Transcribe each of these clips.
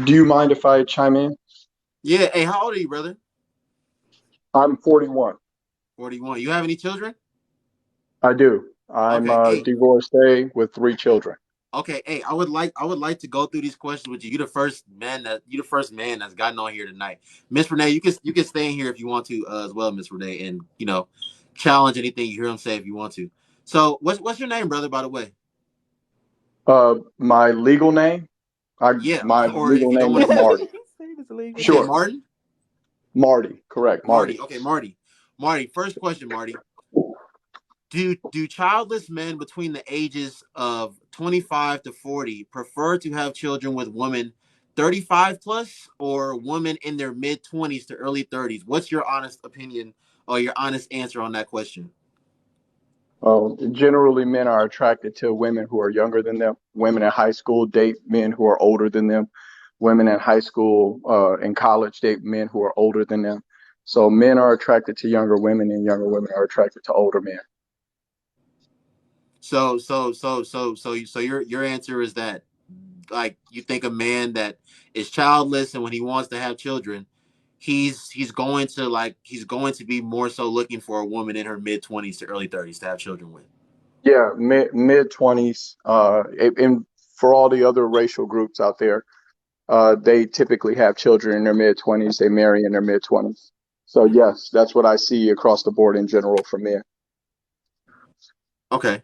Do you mind if I chime in? Yeah. Hey, how old are you, brother? I'm 41. 41. You have any children? I do. I'm Okay. a Hey. divorcee with three children. Okay. Hey, I would like to go through these questions with you. You're the first man that's gotten on here tonight. Miss Renee, you can stay in here if you want to as well, Miss Renee, and challenge anything you hear him say if you want to. So, what's your name, brother? By the way. My legal name, Yeah. my Or if legal you don't name want is to say, Marty. Say this illegal okay, name. Sure, Martin. Marty. Correct, Marty. Marty. Okay, Marty. Marty. First question, Marty. Do childless men between the ages of 25 to 40 prefer to have children with women 35 plus or women in their mid 20s to early 30s? What's your honest opinion or your honest answer on that question? Generally, men are attracted to women who are younger than them. Women in high school date men who are older than them. Women in high school and college date men who are older than them. So men are attracted to younger women, and younger women are attracted to older men. So your answer is that, like, you think a man that is childless and when he wants to have children, he's going to be more so looking for a woman in her mid 20s to early 30s to have children with. Yeah, mid 20s. And for all the other racial groups out there, they typically have children in their mid 20s. They marry in their mid 20s. So yes, that's what I see across the board in general for men. Okay.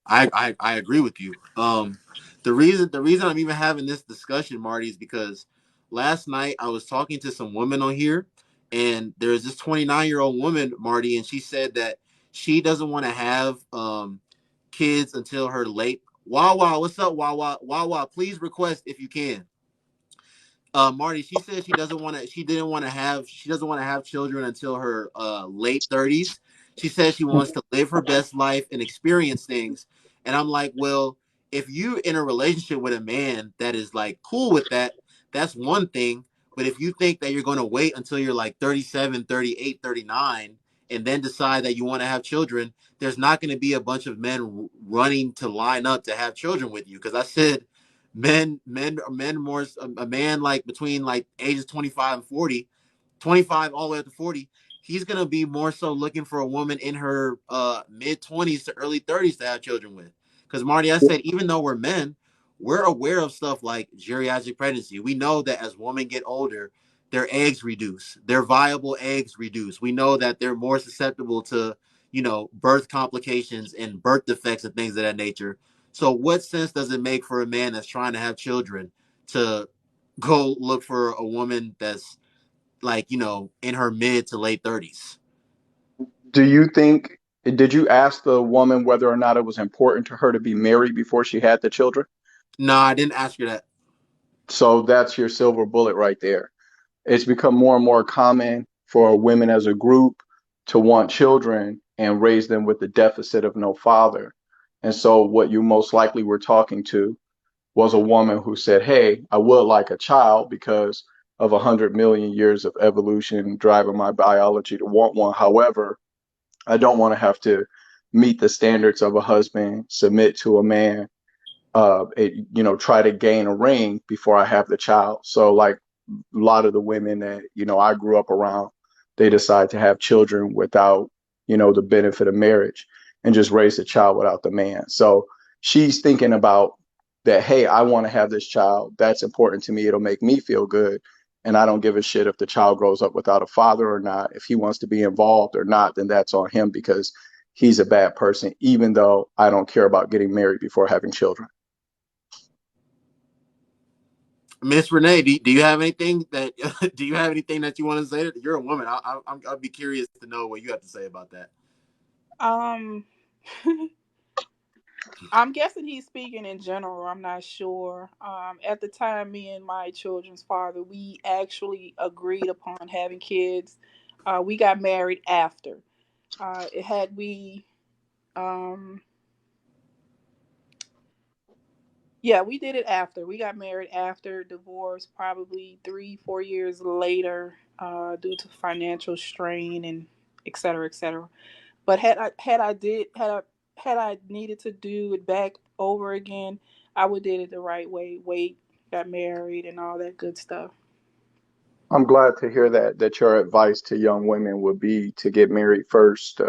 I agree with you. The reason I'm even having this discussion, Marty, is because last night I was talking to some women on here, and there's this 29-year-old woman, Marty, and she said that she doesn't want to have kids until her late. Wawa, what's up, Wawa? Wawa, please request if you can. Marty, she said she doesn't want to. She doesn't want to have children until her late 30s. She says she wants to live her best life and experience things. And I'm like, well, if you in a relationship with a man that is like cool with that, that's one thing. But if you think that you're going to wait until you're like 37, 38, 39, and then decide that you want to have children, there's not going to be a bunch of men running to line up to have children with you. Because I said men more a man like between like ages 25 and 40, 25 all the way up to 40, he's gonna be more so looking for a woman in her mid 20s to early 30s to have children with. Because Marty, I said, even though we're men, we're aware of stuff like geriatric pregnancy. We know that as women get older, their eggs reduce, their viable eggs reduce. We know that they're more susceptible to birth complications and birth defects and things of that nature. So, what sense does it make for a man that's trying to have children to go look for a woman that's like, in her mid to late 30s? Do you think, did you ask the woman whether or not it was important to her to be married before she had the children? No, I didn't ask her that. So that's your silver bullet right there. It's become more and more common for women as a group to want children and raise them with the deficit of no father. And so what you most likely were talking to was a woman who said, hey, I would like a child because of 100 million years of evolution driving my biology to want one. However, I don't want to have to meet the standards of a husband, submit to a man, try to gain a ring before I have the child. So like a lot of the women that, I grew up around, they decide to have children without, the benefit of marriage and just raise the child without the man. So she's thinking about that, hey, I want to have this child. That's important to me. It'll make me feel good. And I don't give a shit if the child grows up without a father or not. If he wants to be involved or not, then that's on him because he's a bad person, even though I don't care about getting married before having children. Miss Renee, do you have anything that do you have anything that you want to say? You're a woman. I'll be curious to know what you have to say about that. Um, I'm guessing he's speaking in general. I'm not sure. At the time, me and my children's father, we actually agreed upon having kids. We got married after. It had we, um, yeah, we did it after. We got married after divorce, probably 3, 4 years later, due to financial strain and et cetera, et cetera. But had I needed to do it back over again, I would did it the right way. Wait got married, and all that good stuff. I'm glad to hear that your advice to young women would be to get married first.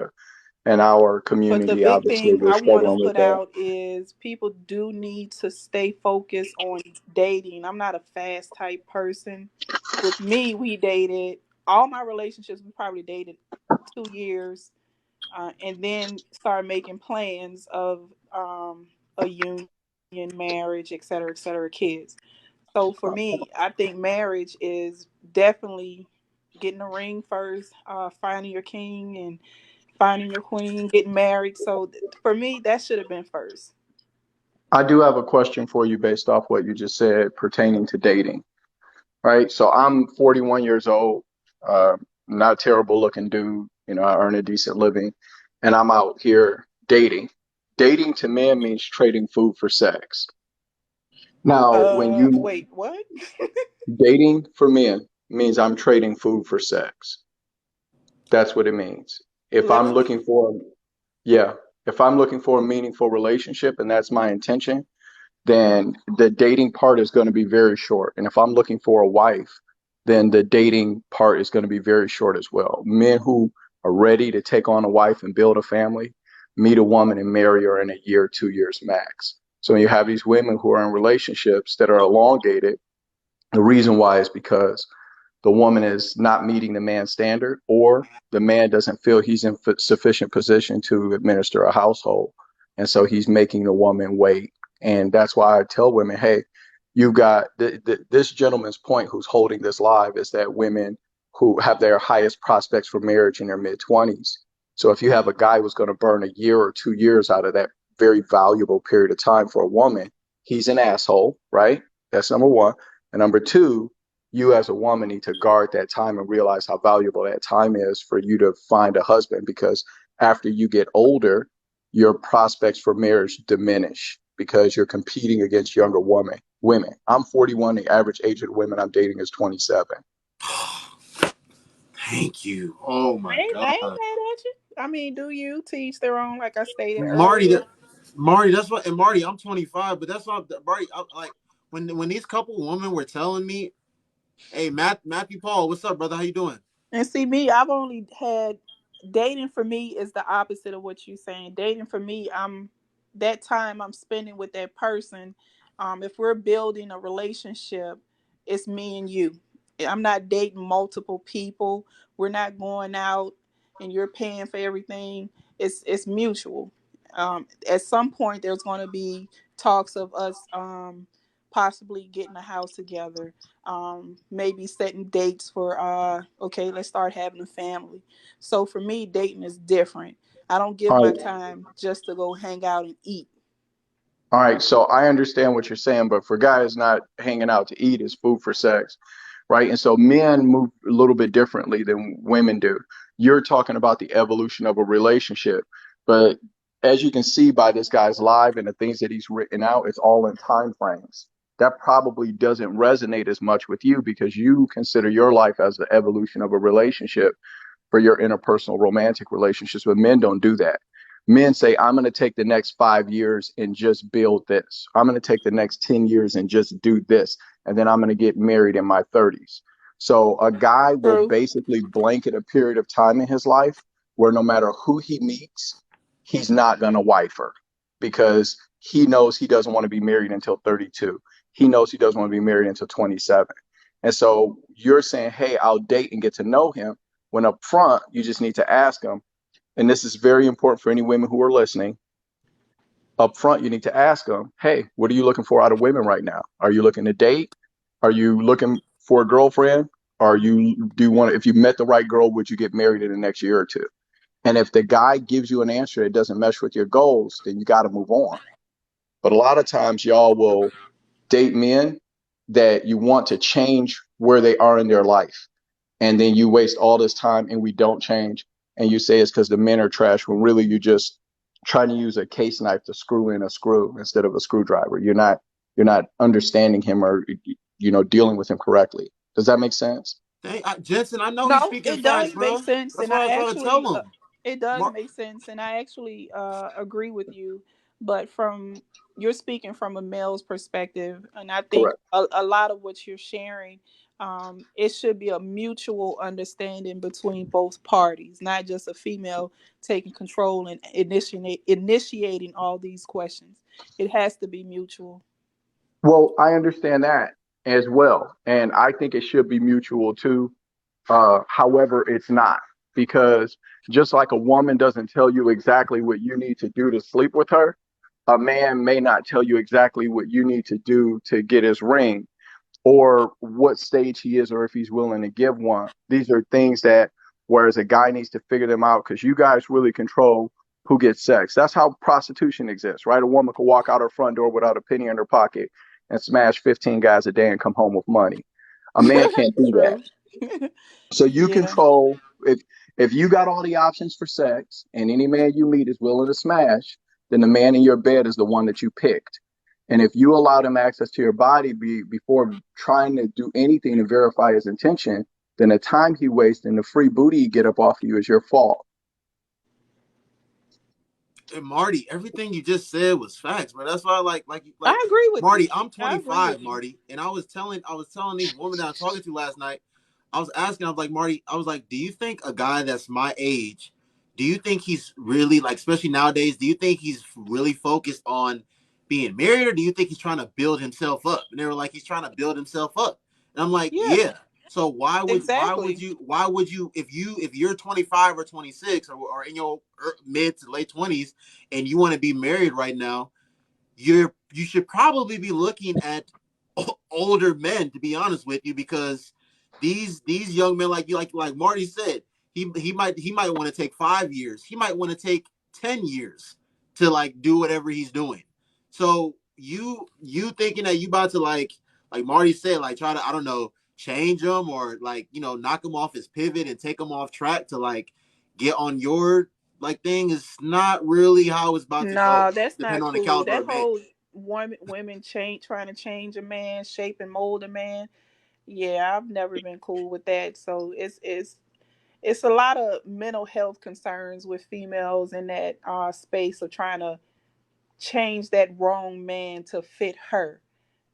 In our But the community, big obviously, thing we're I want to struggling with put that. out is people do need to stay focused on dating. I'm not a fast type person. With me, we dated all my relationships. We probably dated 2 years, and then started making plans of a union, marriage, et cetera, kids. So for me, I think marriage is definitely getting a ring first, finding your king and finding your queen, getting married. So for me, that should have been first. I do have a question for you based off what you just said pertaining to dating, right? So I'm 41 years old, uh, not a terrible looking dude. I earn a decent living, and I'm out here dating. Dating to men means trading food for sex. Now, when you Wait, what? dating for men means I'm trading food for sex. That's what it means. If I'm Literally? looking for, yeah, if I'm looking for a meaningful relationship and that's my intention, then the dating part is going to be very short. And if I'm looking for a wife, then the dating part is going to be very short as well. Men who are ready to take on a wife and build a family, meet a woman and marry her in a year, 2 years max. So when you have these women who are in relationships that are elongated, the reason why is because the woman is not meeting the man's standard, or the man doesn't feel he's in sufficient position to administer a household. And so he's making the woman wait. And that's why I tell women, hey, you've got this gentleman's point who's holding this live is that women who have their highest prospects for marriage in their mid 20s. So if you have a guy who's going to burn a year or 2 years out of that very valuable period of time for a woman, he's an asshole, right? That's number one. And number two, you as a woman need to guard that time and realize how valuable that time is for you to find a husband, because after you get older, your prospects for marriage diminish because you're competing against younger women. I'm 41. The average age of the women I'm dating is 27. Thank you. Oh my I God, ain't mad at you. I mean, do you teach their own, like I stated Marty. earlier? Marty, that's what. And Marty, I'm 25, but that's what Marty. Like when these couple women were telling me, "Hey, Matthew Paul, what's up, brother? How you doing?" And see, me, I've only had dating for me is the opposite of what you're saying. Dating for me, I'm that time I'm spending with that person. If we're building a relationship, it's me and you. I'm not dating multiple people. We're not going out and you're paying for everything. It's mutual. At some point, there's going to be talks of us possibly getting a house together, maybe setting dates for okay, let's start having a family. So for me, dating is different. I don't give All my right. time just to go hang out and eat. All right, so I understand what you're saying, but for guys, not hanging out to eat is food for sex, right? And so men move a little bit differently than women do. You're talking about the evolution of a relationship, but as you can see by this guy's live and the things that he's written out, it's all in time frames. That probably doesn't resonate as much with you because you consider your life as the evolution of a relationship for your interpersonal romantic relationships, but men don't do that. Men say, I'm going to take the next 5 years and just build this. I'm going to take the next 10 years and just do this. And then I'm going to get married in my 30s. So a guy will True. basically blanket a period of time in his life where no matter who he meets, he's not going to wife her because he knows he doesn't want to be married until 32. He knows he doesn't want to be married until 27. And so you're saying, hey, I'll date and get to know him, when up front, you just need to ask them, and this is very important for any women who are listening. Up front, you need to ask them, hey, what are you looking for out of women right now? Are you looking to date? Are you looking for a girlfriend? Do you want to, if you met the right girl, would you get married in the next year or two? And if the guy gives you an answer that doesn't mesh with your goals, then you got to move on. But a lot of times, y'all will date men that you want to change where they are in their life, and then you waste all this time and we don't change, and you say it's because the men are trash when really you just trying to use a case knife to screw in a screw instead of a screwdriver. You're not understanding him or dealing with him correctly. Does that make sense? Dang, Jensen, I know he's No, speaking it facts, does make bro. sense, That's and what I was I trying to tell actually him. it does Mar- make sense, and I actually agree with you. But from you're speaking from a male's perspective, and I think Correct. a lot of what you're sharing, it should be a mutual understanding between both parties, not just a female taking control and initiating all these questions. It has to be mutual. Well, I understand that as well, and I think it should be mutual too. However, it's not, because just like a woman doesn't tell you exactly what you need to do to sleep with her, a man may not tell you exactly what you need to do to get his ring, or what stage he is, or if he's willing to give one. These are things that, whereas a guy needs to figure them out, because you guys really control who gets sex. That's how prostitution exists, right? A woman could walk out her front door without a penny in her pocket and smash 15 guys a day and come home with money. A man can't do that. True. So you Yeah. control, if you got all the options for sex and any man you meet is willing to smash, then the man in your bed is the one that you picked. And if you allow him access to your body before trying to do anything to verify his intention, then the time he wastes and the free booty you get up off of you is your fault. And Marty, everything you just said was facts, bro. That's why, I agree with Marty. you. I'm I agree 25, with you. Marty, and I was telling these women that I'm talking to last night. I was asking, I was like, Marty, I was like, do you think a guy that's my age, do you think he's really like, especially nowadays, do you think he's really focused on being married, or do you think he's trying to build himself up? And they were like, he's trying to build himself up, and I'm like, Yeah, yeah. So exactly. why would you if you're 25 or 26 or in your mid to late 20s and you want to be married right now, you should probably be looking at older men, to be honest with you, because these young men like you, like Marty said, he might want to take 5 years, he might want to take 10 years to like do whatever he's doing. So you thinking that you about to like Marty said, like try to, I don't know, change him or like, knock him off his pivot and take him off track to like get on your like thing, is not really how it's about to go, No, that's not depending on the cool. caliber That of man. whole women change trying to change a man, shape and mold a man. Yeah, I've never been cool with that. So it's a lot of mental health concerns with females in that space of trying to change that wrong man to fit her.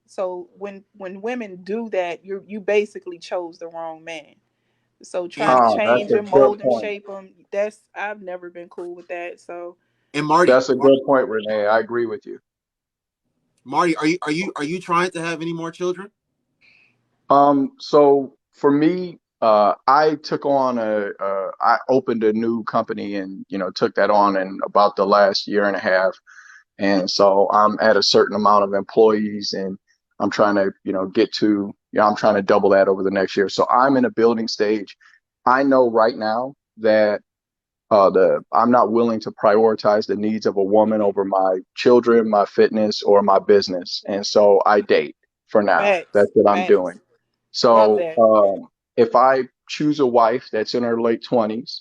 So when women do that, you basically chose the wrong man. So trying And to That's change a him, good mold him, point. shape him, that's I've never been cool with that. So and Marty, That's a good point, Renee. I agree with you. Marty, are you trying to have any more children? So for me, I took on I opened a new company and, took that on in about the last year and a half. And so I'm at a certain amount of employees, and I'm trying to, get to, I'm trying to double that over the next year. So I'm in a building stage. I know right now that I'm not willing to prioritize the needs of a woman over my children, my fitness, or my business. And so I date for now. facts, That's what I'm doing. facts. Love So that. if I choose a wife that's in her late 20s,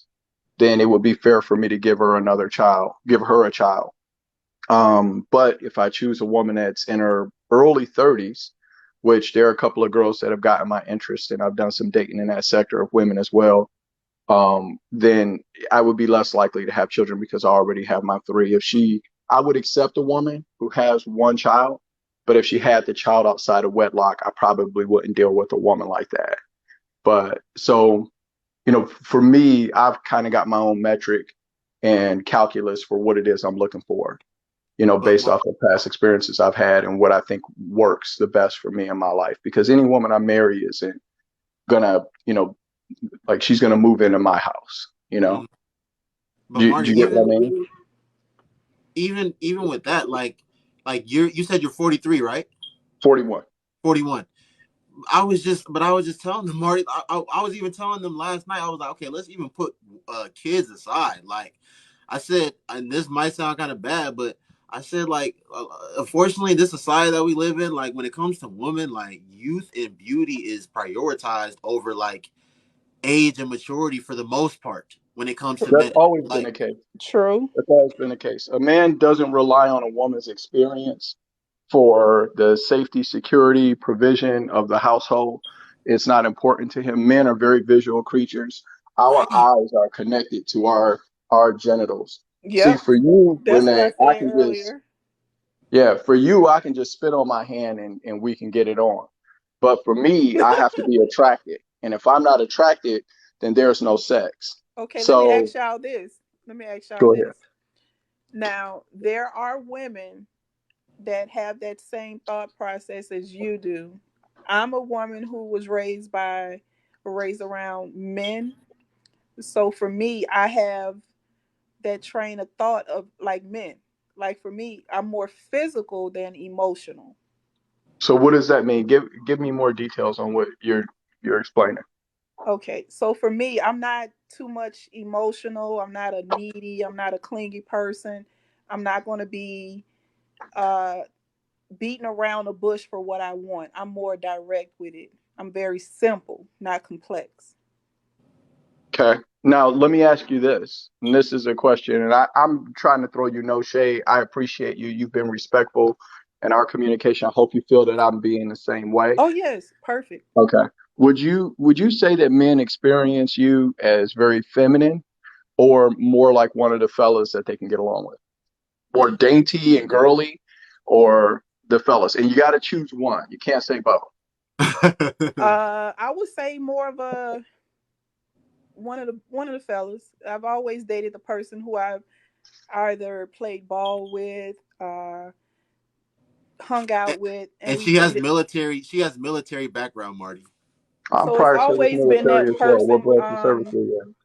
then it would be fair for me to give her a child. But if I choose a woman that's in her early 30s, which there are a couple of girls that have gotten my interest, and I've done some dating in that sector of women as well, then I would be less likely to have children because I already have my three. I would accept a woman who has one child, but if she had the child outside of wedlock, I probably wouldn't deal with a woman like that. But so, for me, I've kind of got my own metric and calculus for what it is I'm looking for, But based off of past experiences I've had and what I think works the best for me in my life. Because any woman I marry isn't gonna, like she's gonna move into my house. but Do Marty, you get what I mean? even with that, like you said you're 43, right? 41. 41. I was just telling them, Marty. I was even telling them last night. I was like, okay, let's even put kids aside. Like I said, and this might sound kind of bad, but I said, like, unfortunately, this society that we live in, like, when it comes to women, like, youth and beauty is prioritized over like age and maturity for the most part when it comes to That's men. always been the Like, case. True. That's always been the case. A man doesn't rely on a woman's experience for the safety, security, provision of the household. It's not important to him. Men are very visual creatures. Our right. eyes are connected to our genitals. See, Yep. for you, That's what I Renee, I said can just earlier. Yeah, for you, I can just spit on my hand and we can get it on. But for me, I have to be attracted. And if I'm not attracted, then there's no sex. Okay, let me So ask y'all this. Let me ask y'all go ahead. this. Now, there are women that have that same thought process as you do. I'm a woman who was raised around men. So for me, I have that train of thought of like men. Like for me, I'm more physical than emotional. So what does that mean? Give me more details on what you're explaining. Okay, so for me, I'm not too much emotional. I'm not a needy. I'm not a clingy person. I'm not going to be uh, beating around the bush for what I want. I'm more direct with it. I'm very simple, not complex. Okay. Now let me ask you this. And this is a question, and I'm trying to throw you no shade. I appreciate you. You've been respectful in our communication. I hope you feel that I'm being the same way. Oh yes, perfect. Okay. Would you say that men experience you as very feminine or more like one of the fellas that they can get along with? More dainty and girly or the fellas? And you got to choose one. You can't say both. I would say more of a one of the fellas. I've always dated the person who I've either played ball with, hung out with, and And we dated. she has military background, Marty. I'm So it's prior service always been military that as well. What person. branch of service are you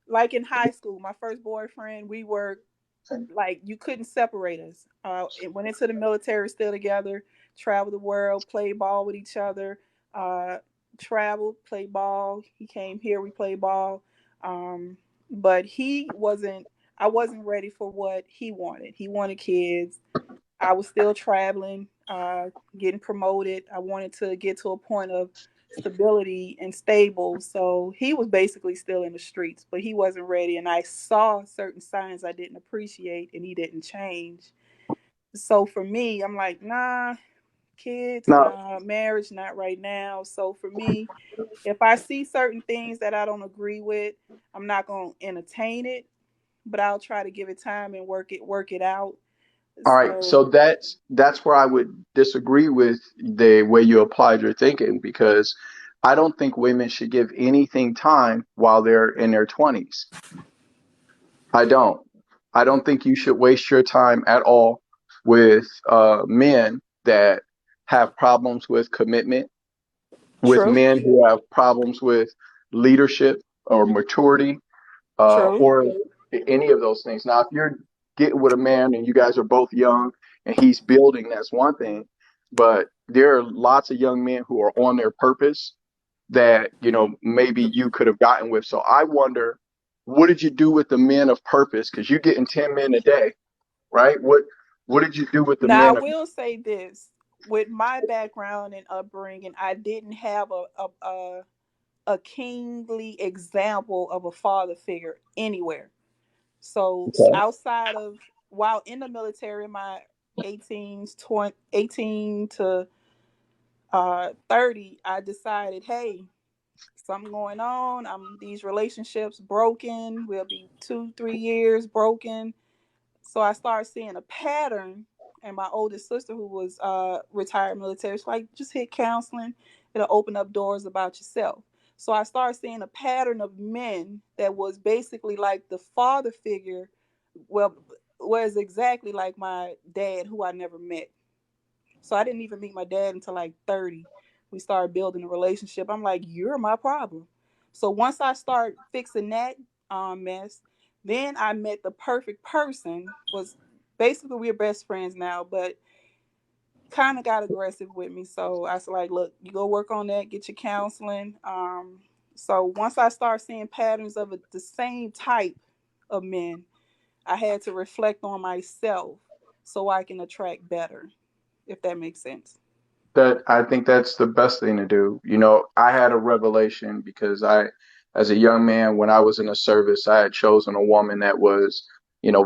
Like in high school, my first boyfriend, we were like you couldn't separate us. It went into the military still together, traveled the world, played ball with each other, uh, traveled, played ball. He came here, we played ball. But he wasn't. I wasn't ready for what he wanted. He wanted kids. I was still traveling, getting promoted. I wanted to get to a point of stability and stable. So he was basically still in the streets, but he wasn't ready. And I saw certain signs I didn't appreciate, and he didn't change. So for me, I'm like, nah, kids, now? nah, marriage, not right now. So for me, if I see certain things that I don't agree with, I'm not gonna entertain it, but I'll try to give it time and work it out. All right, So so that's where I would disagree with the way you applied your thinking because I don't think women should give anything time while they're in their 20s. I don't. I don't think you should waste your time at all with men that have problems with commitment, with true, men who have problems with leadership or maturity, true. or any of those things. Now, if you're getting with a man and you guys are both young and he's building, that's one thing. But there are lots of young men who are on their purpose that, maybe you could have gotten with. So I wonder, what did you do with the men of purpose? Because you're getting 10 men a day, right? What did you do with the Now, I men of will say this: with my background and upbringing, I didn't have a kingly example of a father figure anywhere. So, okay. outside of while in the military, my 18s, 20, 18 to 30, I decided, hey, something going on. These relationships broken. We'll be 2, 3 years broken. So I started seeing a pattern. And my oldest sister, who was retired military, she's like, just hit counseling. It'll open up doors about yourself. So I started seeing a pattern of men that was basically like the father figure, well, was exactly like my dad, who I never met. So I didn't even meet my dad until like 30. We started building a relationship. I'm like, you're my problem. So once I start fixing that mess, then I met the perfect person. Was basically we're best friends now, but kind of got aggressive with me. So I was like, look, you go work on that, get your counseling. So once I start seeing patterns of the same type of men, I had to reflect on myself so I can attract better, if that makes sense. That I think that's the best thing to do. I had a revelation because as a young man, when I was in the service, I had chosen a woman that was,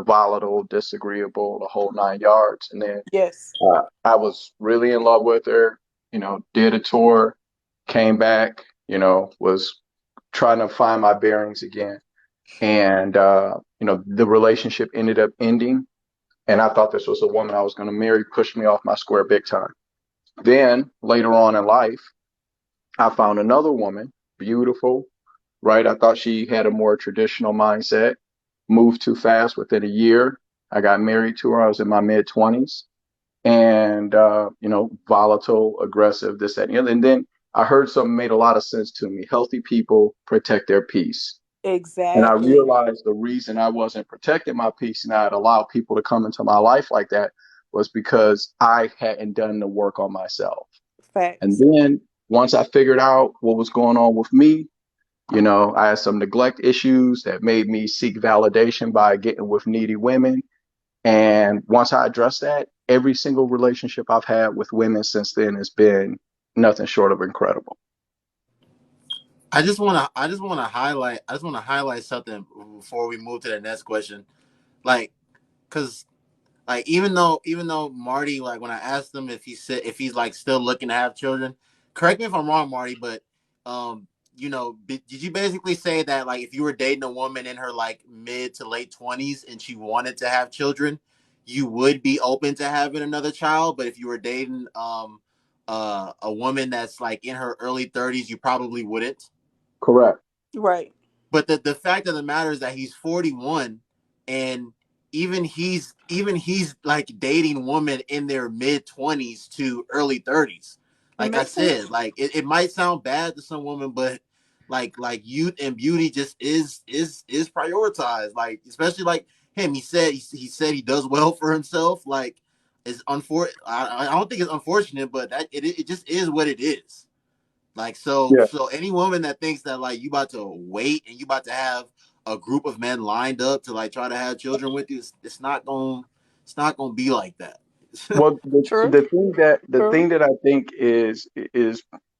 volatile, disagreeable, the whole 9 yards. And then Yes. I was really in love with her, did a tour, came back, was trying to find my bearings again. And, the relationship ended up ending. And I thought this was a woman I was going to marry, pushed me off my square big time. Then later on in life, I found another woman, beautiful, right? I thought she had a more traditional mindset, moved too fast within a year. I got married to her. I was in my mid 20s and, volatile, aggressive, this, that, and the other. And then I heard something made a lot of sense to me. Healthy people protect their peace. And I Exactly. realized the reason I wasn't protecting my peace and I'd allowed people to come into my life like that was because I hadn't done the work on myself. And Facts. then once I figured out what was going on with me, I had some neglect issues that made me seek validation by getting with needy women. And once I addressed that, every single relationship I've had with women since then has been nothing short of incredible. I just want to highlight something before we move to the next question. Like, cause like even though Marty, like when I asked him if he's like still looking to have children, correct me if I'm wrong, Marty, but um did you basically say that like if you were dating a woman in her like mid to late 20s and she wanted to have children, you would be open to having another child, but if you were dating a woman that's like in her early 30s, you probably wouldn't? Correct. Right. But the fact of the matter is that he's 41, and even he's like dating women in their mid 20s to early 30s. It Like I makes sense. said, like it might sound bad to some women, but like youth and beauty just is prioritized. Like especially like him, he said he does well for himself. Like I don't think it's unfortunate, but it just is what it is. Like so Yeah. so any woman that thinks that like you about to wait and you about to have a group of men lined up to like try to have children with you, it's not gonna be like that. Well, the, True. the thing that the True. thing that I think is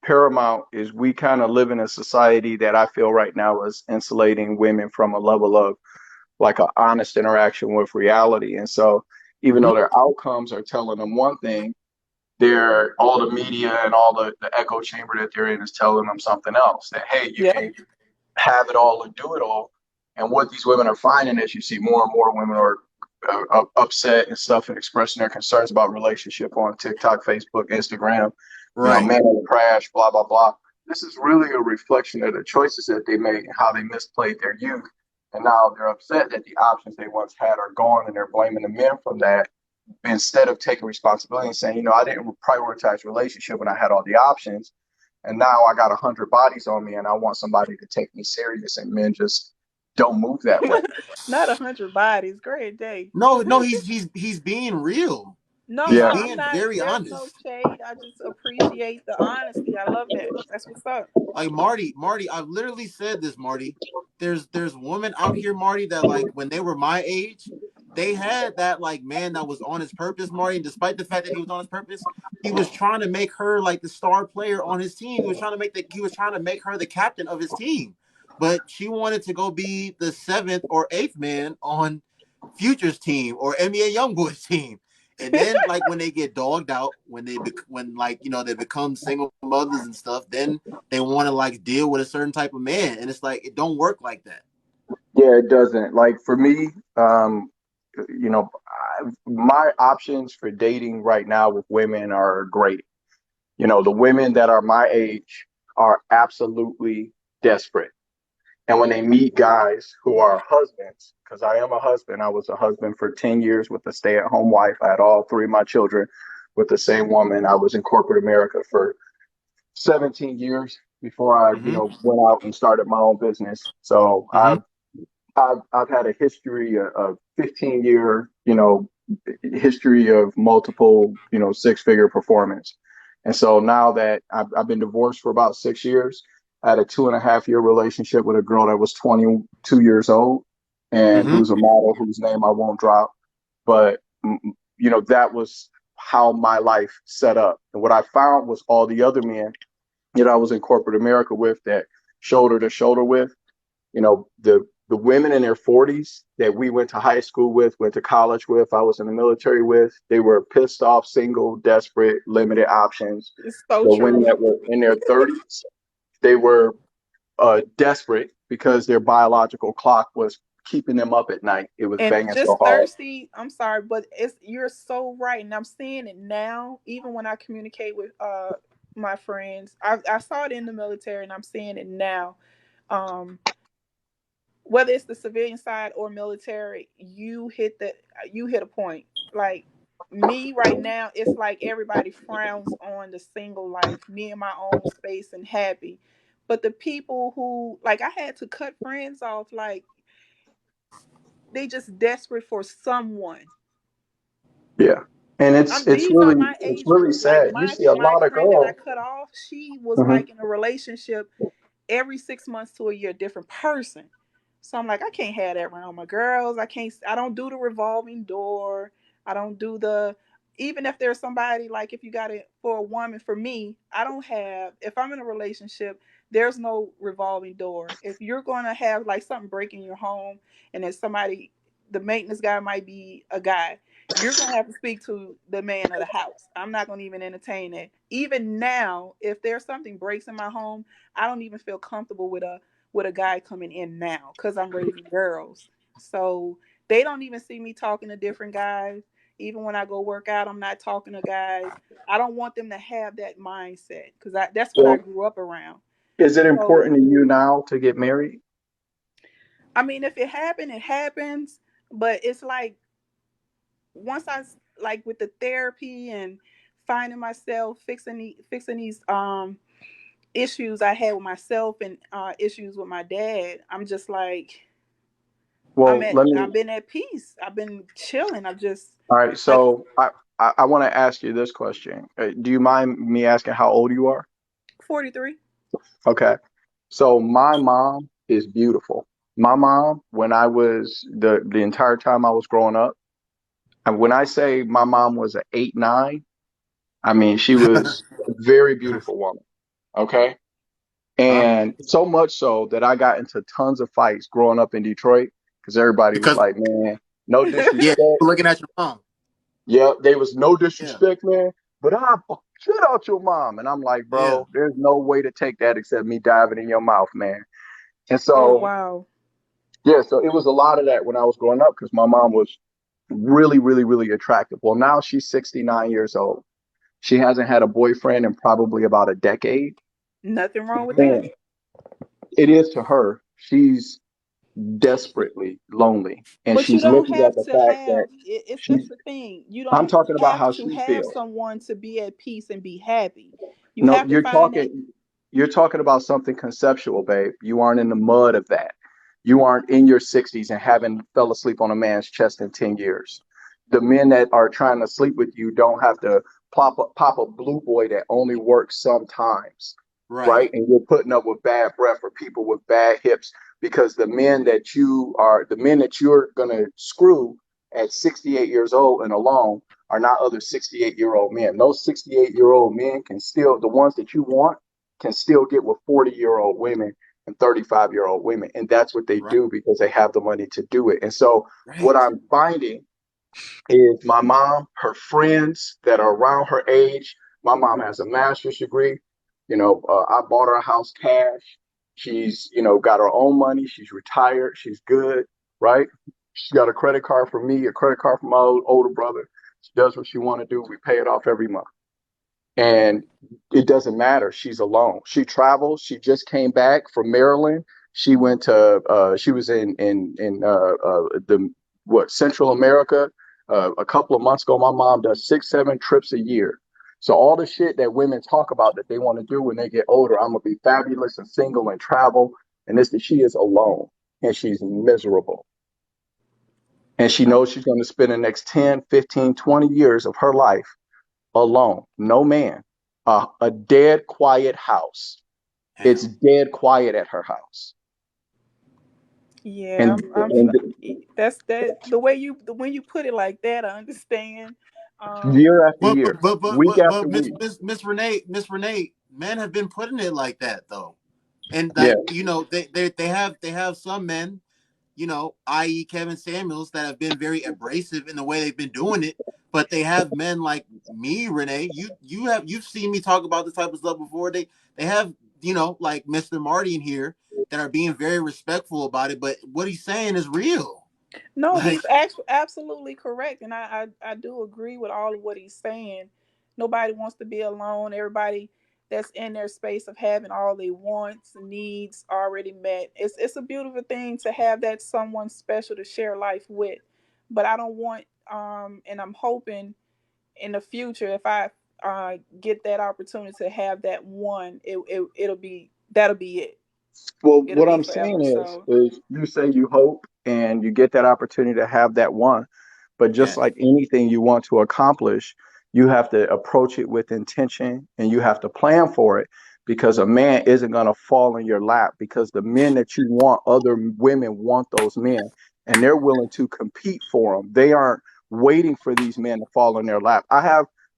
paramount is we kind of live in a society that I feel right now is insulating women from a level of like an honest interaction with reality. And so even Hmm. though their outcomes are telling them one thing, they're all the media and all the echo chamber that they're in is telling them something else. That hey, you Yep. can have it all and do it all. And what these women are finding is you see more and more women are upset and stuff and expressing their concerns about relationship on TikTok, Facebook, Instagram, Right. man in a crash, blah, blah, blah. This is really a reflection of the choices that they made and how they misplayed their youth. And now they're upset that the options they once had are gone and they're blaming the men from that instead of taking responsibility and saying, I didn't prioritize relationship when I had all the options. And now I got 100 bodies on me and I want somebody to take me serious. And men just don't move that way. Not 100 bodies. Great day. No, he's being real. No, He's no, Yeah. I'm being not. very There's no honest. shade. I just appreciate the honesty. I love that. That's what's up. Like Marty, I've literally said this, Marty. There's women out here, Marty, that like when they were my age, they had that like man that was on his purpose, Marty. And despite the fact that he was on his purpose, he was trying to make her like the star player on his team. He was trying to make her the captain of his team. But she wanted to go be the seventh or eighth man on Future's team or NBA YoungBoy's team. And then like when they get dogged out, when like they become single mothers and stuff, then they want to like deal with a certain type of man, and it's like it don't work like that. Yeah, it doesn't. Like for me, my options for dating right now with women are great. The women that are my age are absolutely desperate. And when they meet guys who are husbands, because I am a husband, I was a husband for 10 years with a stay at home wife. I had all three of my children with the same woman. I was in corporate America for 17 years before I, Mm-hmm. went out and started my own business. So Mm-hmm. I've had a history of 15-year, history of multiple, six-figure performance. And so now that I've been divorced for about 6 years, I had a 2.5-year relationship with a girl that was 22 years old and Mm-hmm. who's a model whose name I won't drop. But, that was how my life set up. And what I found was all the other men I was in corporate America with that shoulder to shoulder with, the women in their 40s that we went to high school with, went to college with, I was in the military with, they were pissed off, single, desperate, limited options. It's so The women true. that were in their 30s, they were desperate because their biological clock was keeping them up at night. It was And banging so just hard. thirsty, I'm sorry, but it's you're so right. And I'm seeing it now, even when I communicate with my friends. I saw it in the military and I'm seeing it now. Um whether it's the civilian side or military, you hit a point. Like me right now, it's like everybody frowns on the single life, me in my own space and happy. But the people who like I had to cut friends off, like they just desperate for someone. Yeah, and I'm it's these are really my it's age really group. Like sad. You see a my lot of friend that I girls. cut off, she was Hmm. like in a relationship every 6 months to a year, different person. So I'm like, I can't have that around my girls. I don't do the revolving door. I don't do the, even if there's somebody, like if you got it for a woman, for me, I don't have, if I'm in a relationship, there's no revolving door. If you're going to have like something break in your home and there's somebody, the maintenance guy might be a guy, you're going to have to speak to the man of the house. I'm not going to even entertain it. Even now, if there's something breaks in my home, I don't even feel comfortable with a guy coming in now because I'm raising girls. So they don't even see me talking to different guys. Even when I go work out, I'm not talking to guys. I don't want them to have that mindset because that's what I So, grew up around. is it So important to you now to get married? I mean, if it happened, it happens. But it's like once like with the therapy and finding myself fixing these issues I had with myself and issues with my dad, I'm just like Well, let I've me. been at peace. I've been chilling. I've just All right. like So, I want to ask you this question. Do you mind me asking how old you are? 43. Okay. So my mom is beautiful. My mom, when I was the entire time I was growing up, and when I say my mom was an 8'9", I mean she was a very beautiful woman. Okay. Huh? And so much so that I got into tons of fights growing up in Detroit because everybody was Because like, man, no yeah, disrespect. looking at your mom. Yeah, there was no Yeah, disrespect, man. But I shit out your mom. And I'm like, yeah. bro, there's no way to take that except me diving in your mouth, man. And Oh so, wow. yeah, so it was a lot of that when I was growing up because my mom was really, really, really attractive. Well, now she's 69 years old. She hasn't had a boyfriend in probably about a decade. Nothing wrong with that. And it is to her. She's desperately lonely. And But you she's don't looking at have the to fact that have it's that's she's, the thing. You I'm don't talking about have how to she have feels. someone to be at peace and be happy. You No, have to find that. you're talking about something conceptual, babe. You aren't in the mud of that. You aren't in your 60s and haven't fell asleep on a man's chest in 10 years. The men that are trying to sleep with you don't have to pop a blue boy that only works sometimes, Right, right? And you're putting up with bad breath or people with bad hips because the men that you're gonna screw at 68 years old and alone are not other 68-year-old men. Those 68-year-old men can still, the ones that you want, can still get with 40-year-old women and 35-year-old women. And that's what they right, do because they have the money to do it. And so what right. I'm finding is my mom, her friends that are around her age. My mom has a master's degree. I bought her a house cash. She's, got her own money. She's retired. She's good, right? She's got a credit card for me, a credit card for my older brother. She does what she want to do. We pay it off every month. And it doesn't matter. She's alone. She travels. She just came back from Maryland. She was in the what Central America a couple of months ago. My mom does 6, 7 trips a year. So all the shit that women talk about that they want to do when they get older, I'm gonna be fabulous and single and travel. And she is alone and she's miserable. And she Um, knows she's going to spend the next 10, 15, 20 years of her life alone, no man, a dead quiet house. It's Damn. dead quiet at her house, yeah, and that's that the way you the when you put it like that, I understand. Um, year after But year, week after Miss week. Miss Renee, men have been putting it like that though, and Yeah, like they have some men, i.e. Kevin Samuels, that have been very abrasive in the way they've been doing it. But they have men like me, Renee. You've seen me talk about this type of stuff before. They have like Mr. Marty in here that are being very respectful about it, but what he's saying is real. No, Like, he's actually absolutely correct, and I do agree with all of what he's saying. Nobody wants to be alone. Everybody that's in their space of having all their wants and needs already met. It's a beautiful thing to have that someone special to share life with. But I don't want and I'm hoping in the future if I get that opportunity to have that one, it'll be that'll be it. Well, It'll what be I'm forever. saying So is you say you hope and you get that opportunity to have that one, but just yeah, like anything you want to accomplish, you have to approach it with intention and you have to plan for it because a man isn't going to fall in your lap because the men that you want, other women want those men and they're willing to compete for them. They aren't waiting for these men to fall in their lap. I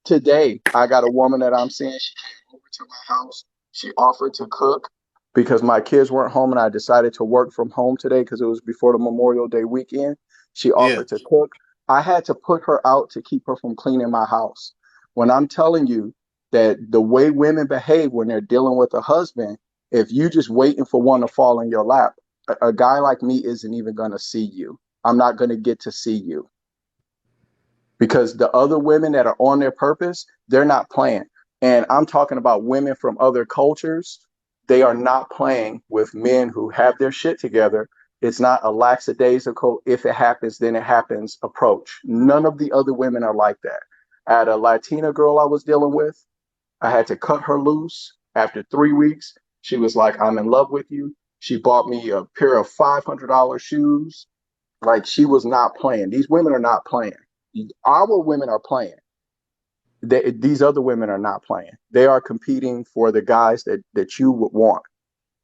got a woman that I'm seeing. She came over to my house. She offered to cook because my kids weren't home and I decided to work from home today because it was before the Memorial Day weekend. She yeah. offered to cook. I had to put her out to keep her from cleaning my house. When I'm telling you that the way women behave when they're dealing with a husband, if you just waiting for one to fall in your lap, a guy like me isn't even going to see you. I'm not going to get to see you because the other women that are on their purpose, they're not playing. And I'm talking about women from other cultures. They are not playing with men who have their shit together. It's not a lackadaisical, if it happens, then it happens approach. None of the other women are like that. I had a Latina girl I was dealing with. I had to cut her loose after 3 weeks. She was like, I'm in love with you. She bought me a pair of $500 shoes. Like she was not playing. These women are not playing. Our women are playing. These other women are not playing. They are competing for the guys that you would want,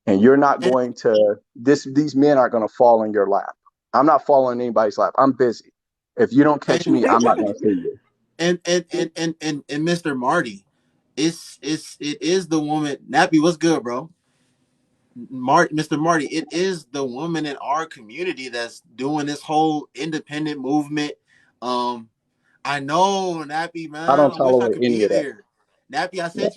and you're not And going to. These men aren't going to fall in your lap. I'm not falling in anybody's lap. I'm busy. If you don't catch and me, I'm not going to see you. and Mr. Marty, it is the woman. Nappy, what's good, bro? Mr. Marty, it is the woman in our community that's doing this whole independent movement. Um, I know, Nappy, I man. don't I wish I tolerate could any be of that. there. Nappy, I sent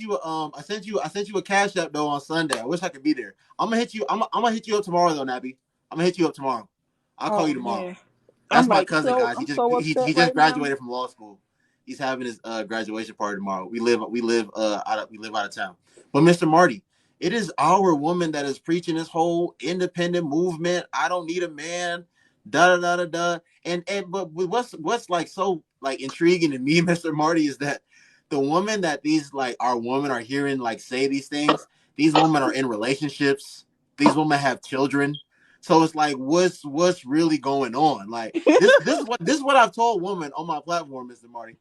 you a cash app though on Sunday. I wish I could be there. I'm gonna hit you. I'm gonna hit you up tomorrow though, Nappy. I'm gonna hit you up tomorrow. I'll call you oh tomorrow. man. That's my cousin, guys. I'm so He upset just right now. graduated from law school. He's having his graduation party tomorrow. We live out of town. But Mr. Marty, it is our woman that is preaching this whole independent movement. I don't need a man. Da da da da da. But what's like so like intriguing to me, Mr. Marty, is that the woman that these like our women are hearing like say these things. These women are in relationships. These women have children. So it's like, what's really going on? Like this is what I've told women on my platform, Mr. Marty.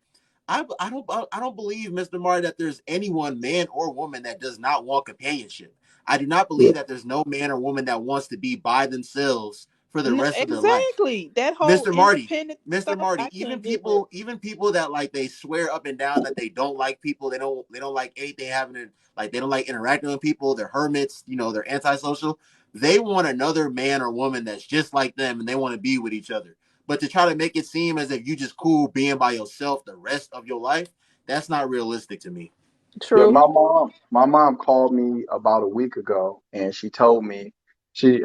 I don't believe, Mr. Marty, that there's anyone, man or woman, that does not want companionship. I do not Yeah, believe that there's no man or woman that wants to be by themselves for the rest of their life. Exactly. That whole Mr. Marty, independent Mr. stuff Marty, I can't get with. even people that like they swear up and down that they don't like people, they don't like anything happening, like they don't like interacting with people, they're hermits, they're antisocial. They want another man or woman that's just like them and they want to be with each other. But to try to make it seem as if you just cool being by yourself the rest of your life, that's not realistic to me. yeah. True. My mom called me about a week ago, and she told me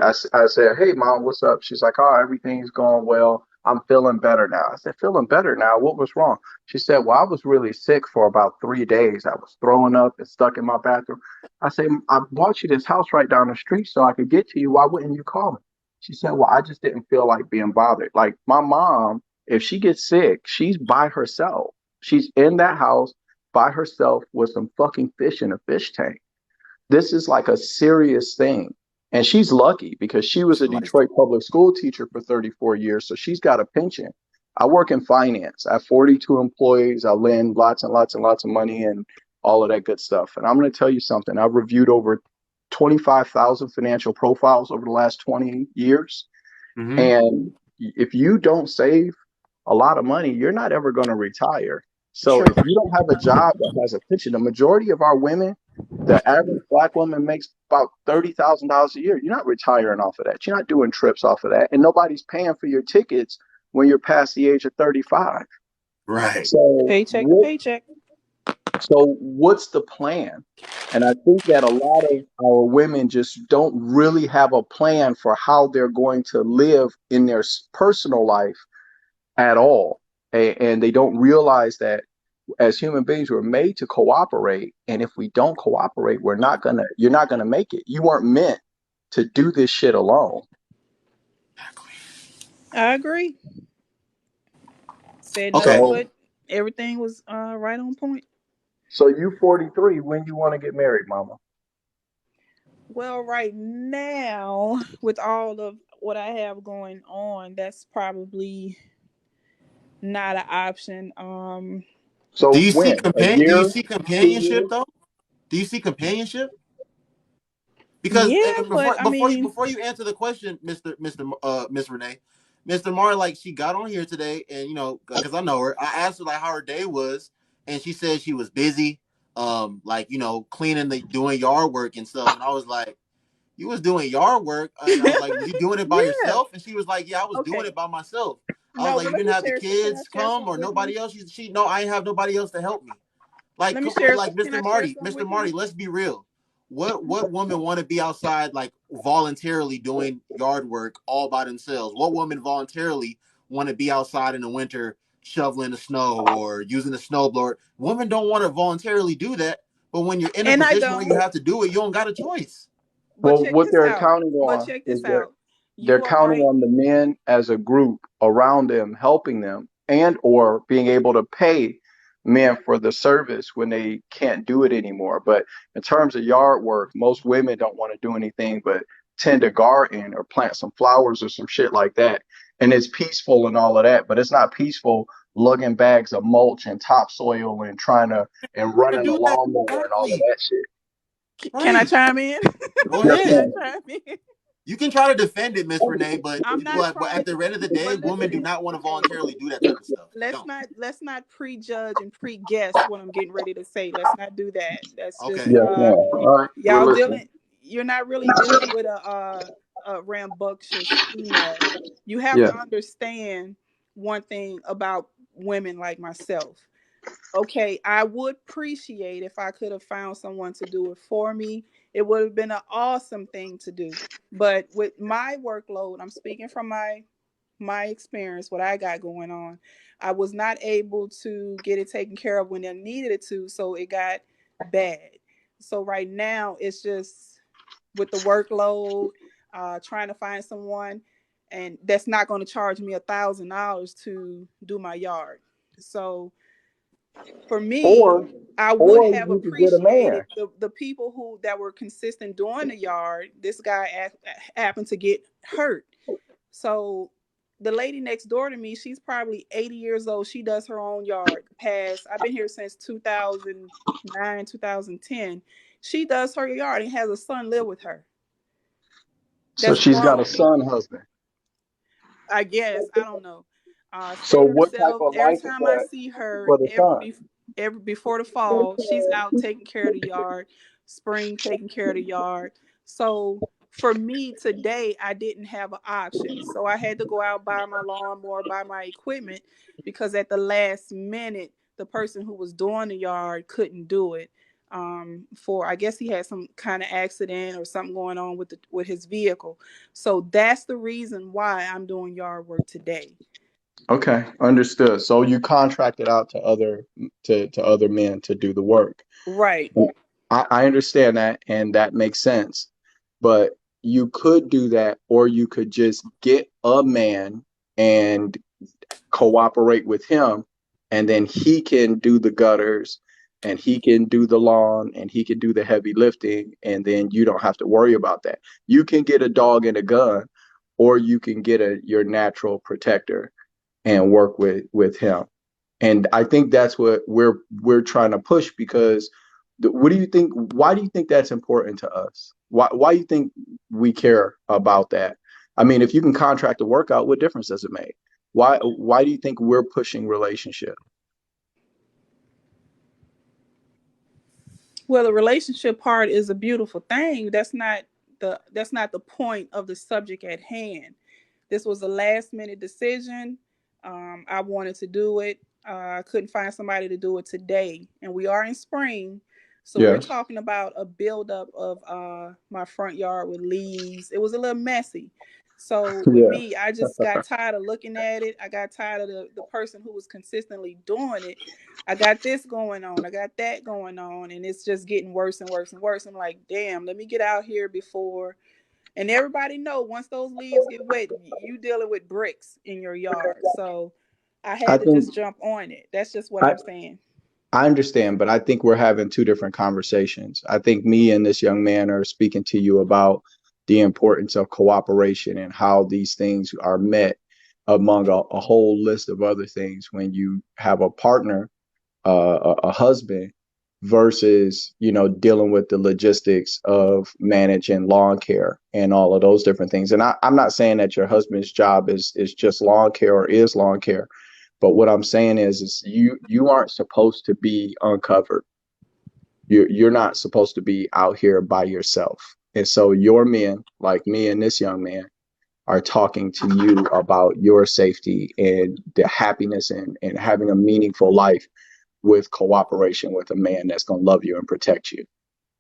I said, "Hey, mom, what's up?" She's like, "Oh, everything's going well. I'm feeling better now." I said, "Feeling better now? What was wrong?" She said, "Well, I was really sick for about 3 days. I was throwing up and stuck in my bathroom." I said, "I bought you this house right down the street so I could get to you. Why wouldn't you call me?" She said, "Well, I just didn't feel like being bothered." Like my mom, if she gets sick, she's by herself. She's in that house by herself with some fucking fish in a fish tank. This is like a serious thing. And she's lucky because she was a Like, Detroit public school teacher for 34 years. So she's got a pension. I work in finance. I have 42 employees. I lend lots and lots and lots of money and all of that good stuff. And I'm going to tell you something. I've reviewed over 25,000 financial profiles over the last 20 years. mm-hmm. And if you don't save a lot of money, you're not ever going to retire. So True. if you don't have a job that has a pension, the majority of our women, the average black woman makes about $30,000 a year. You're not retiring off of that. You're not doing trips off of that. And nobody's paying for your tickets when you're past the age of 35. Right. So Paycheck to what paycheck. So what's the plan? And I think that a lot of our women just don't really have a plan for how they're going to live in their personal life at all. And they don't realize that as human beings, we're made to cooperate. And if we don't cooperate, you're not gonna make it. You weren't meant to do this shit alone. I agree. Said Okay. nothing So, but everything was right on point. so you 43, when you want to get married, mama? Well, right now, with all of what I have going on, that's probably not an option. So Do you see when? A year, 2 years? companionship though? Do you see companionship? Because Yeah, but I mean, before you answer the question, Miss Renee, Mr. Mar, like she got on here today, and you know, because I know her, I asked her like how her day was, and she said she was busy, like you know, cleaning the doing yard work and stuff, and I was like, you was doing yard work, and I was like, was you doing it by yeah. yourself? And she was like, yeah, I was doing Okay. it by myself. I was No, like, but you let didn't me have the share. Can I kids share come something or with you? nobody else. She no, I ain't have nobody else to help me. Like, Let me share. like Can I share something Mr. with you? Marty, let's be real. What woman want to be outside like voluntarily doing yard work all by themselves? What woman voluntarily want to be outside in the winter shoveling the snow or using a snowblower? Women don't want to voluntarily do that, but when you're in a And I position where you don't. have to do it, you don't got a choice. But Well, check what this they're out. counting But on check is this out. they're You are counting right. on the men as a group around them, helping them, and or being able to pay men for the service when they can't do it anymore. But in terms of yard work, most women don't want to do anything but tend a garden or plant some flowers or some shit like that. And it's peaceful and all of that, but it's not peaceful lugging bags of mulch and topsoil and trying to and To running a do that lawnmower and all of exactly that shit. Can I right. chime in? Go Yes, Can I ahead. ma'am. chime in? You can try to defend it, Miss Renee, I'm not but trying at the to. end of the day, But women do listen, not want to hey, voluntarily do that type of stuff. They don't. let's not prejudge and pre-guess what I'm getting ready to say. Let's not do that. That's just Okay. Yes, ma'am. All right, we're y'all listening. dealing. You're not really dealing with a rambunctious female. You have Yeah. to understand one thing about women like myself. Okay, I would appreciate if I could have found someone to do it for me. It would have been an awesome thing to do. But with my workload, I'm speaking from my experience, what I got going on, I was not able to get it taken care of when I needed it to, so it got bad. So right now it's just with the workload, trying to find someone and that's not going to charge me $1,000 to do my yard. So for me, Or I would or have you could get a man. appreciated the people who that were consistent doing the yard. This guy happened to get hurt, so the lady next door to me, she's probably 80 years old. She does her own yard. Past I've been here since 2009, 2010. She does her yard and has a son live with her. So That's she's got a grown. son husband. I guess I don't know. So Said what type herself. of Every life is time I that see her, for the son? every before the fall, she's out taking care of the yard. Spring taking care of the yard. So for me today, I didn't have an option. So I had to go out buy my lawnmower, buy my equipment because at the last minute, the person who was doing the yard couldn't do it. For I guess he had some kind of accident or something going on with with his vehicle. So that's the reason why I'm doing yard work today. Okay, understood. So you contracted out to other men to do the work. Right. I understand that, and that makes sense. But you could do that, or you could just get a man and cooperate with him, and then he can do the gutters, and he can do the lawn, and he can do the heavy lifting, and then you don't have to worry about that. You can get a dog and a gun, or you can get your natural protector and work with him. And I think that's what we're trying to push because what do you think? Why do you think that's important to us? Why do you think we care about that? I mean, if you can contract a workout, what difference does it make? Why do you think we're pushing relationship? Well, the relationship part is a beautiful thing. That's not the point of the subject at hand. This was a last minute decision. I wanted to do it. I couldn't find somebody to do it today, and we are in spring, so we're Yes. talking about a buildup of my front yard with leaves. It was a little messy. So with Yeah. me, I just got tired of looking at it. I got tired of the person who was consistently doing it. I got this going on. I got that going on, and it's just getting worse and worse and worse. I'm like, damn, let me get out here before. And everybody know once those leaves get wet, you dealing with bricks in your yard. So I I had to think just jump on it. That's just what I, I'm saying. I understand, but I think we're having two different conversations. I think me and this young man are speaking to you about the importance of cooperation and how these things are met among a whole list of other things when you have a partner, a husband, versus, dealing with the logistics of managing lawn care and all of those different things. And I'm not saying that your husband's job is just lawn care or is lawn care. But what I'm saying is you aren't supposed to be uncovered. You're not supposed to be out here by yourself. And so your men, like me and this young man, are talking to you about your safety and the happiness and having a meaningful life with cooperation with a man that's going to love you and protect you.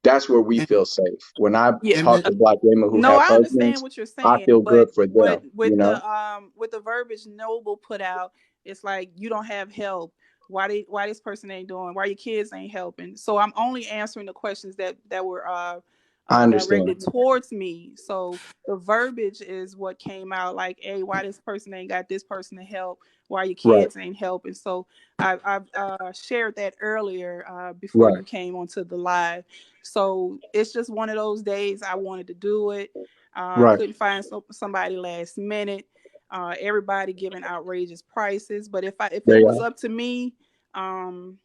That's where we And, feel safe. When I Yeah. and talk to Black women who No, have I understand husbands, what you're I saying, feel but good for them, you know? with the verbiage Noble put out, it's like you don't have help. Why this person ain't doing? Why your kids ain't helping? So I'm only answering the questions that were I directed understand. towards me. So the verbiage is what came out like, hey, why this person ain't got this person to help? Why your Right, kids ain't helping? So I've shared that earlier before right, you came onto the live. So it's just one of those days I wanted to do it. right. Couldn't find somebody last minute. Everybody giving outrageous prices. But if it They was are. up to me, um,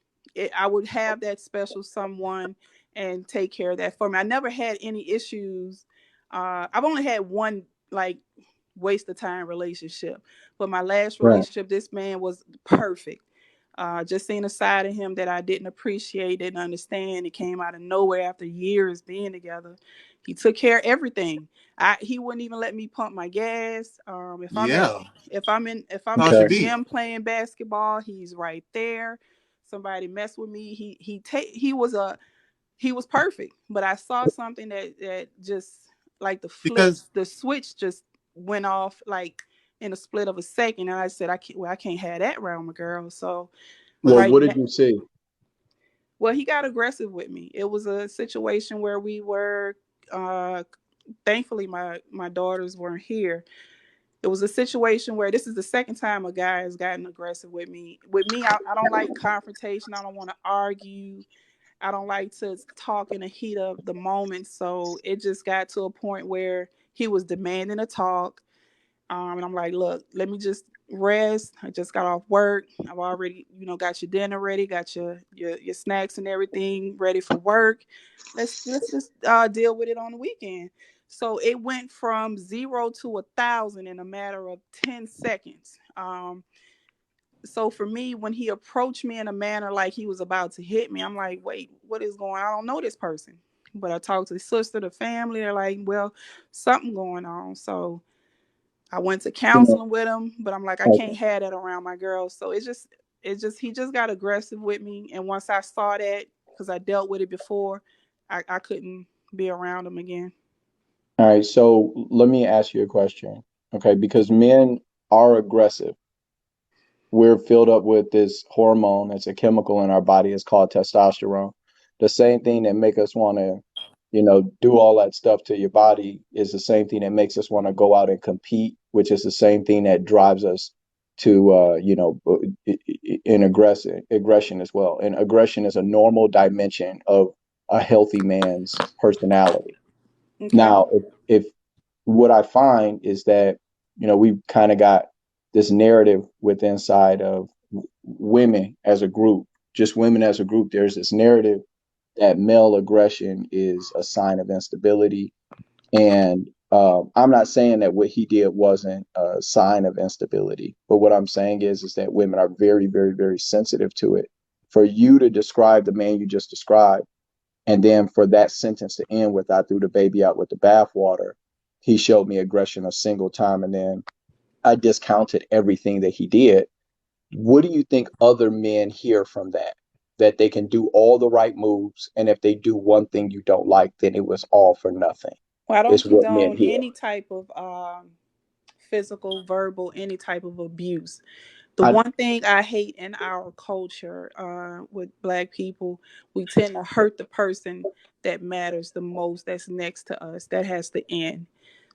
I would have that special someone and take care of that for me. I never had any issues. I've only had one like waste of time relationship, but my last Right, relationship, this man was perfect. Just seen a side of him that I didn't appreciate, didn't understand. It came out of nowhere after years being together. He took care of everything. He wouldn't even let me pump my gas. yeah, If I'm how it at the should okay. be. gym playing basketball, he's right there. Somebody mess with me, he was perfect. But I saw something that just like Because the switch just went off like in a split of a second, and I said I can't have that around my girl. So Well, right what now, did you see? well, he got aggressive with me. It was a situation where we were uh thankfully my daughters weren't here. It was a situation where this is the second time a guy has gotten aggressive with me. I don't like confrontation. I don't want to argue. I don't like to talk in the heat of the moment. So it just got to a point where he was demanding a talk. And I'm like, look, let me just rest. I just got off work. I've already, got your dinner ready, got your snacks and everything ready for work. Let's just deal with it on the weekend. So it went from 0 to 1,000 in a matter of 10 seconds. So for me, when he approached me in a manner like he was about to hit me, I'm like, wait, what is going on? I don't know this person. But I talked to the sister, the family, they're like, well, something going on. So I went to You know, counseling with him, but I'm like, I can't okay. have that around my girls. So he just got aggressive with me. And once I saw that, because I dealt with it before, I couldn't be around him again. All right. So let me ask you a question. Okay. Because men are aggressive. We're filled up with this hormone. It's a chemical in our body. It's called testosterone. The same thing that make us want to, do all that stuff to your body is the same thing that makes us want to go out and compete, which is the same thing that drives us to, in aggression as well. And aggression is a normal dimension of a healthy man's personality. Okay. Now, if what I find is that, we've kind of got this narrative with inside of women as a group, just women as a group. There's this narrative that male aggression is a sign of instability. And I'm not saying that what he did wasn't a sign of instability, but what I'm saying is that women are very, very, very sensitive to it. For you to describe the man you just described, and then for that sentence to end with "I threw the baby out with the bathwater," he showed me aggression a single time, and then I discounted everything that he did. What do you think other men hear from that? That they can do all the right moves, and if they do one thing you don't like, then it was all for nothing. Well, I don't Is what men condone hear. any type of physical, verbal, any type of abuse. The I, one thing I hate in our culture with Black people, we tend to hurt the person that matters the most, that's next to us. That has to end.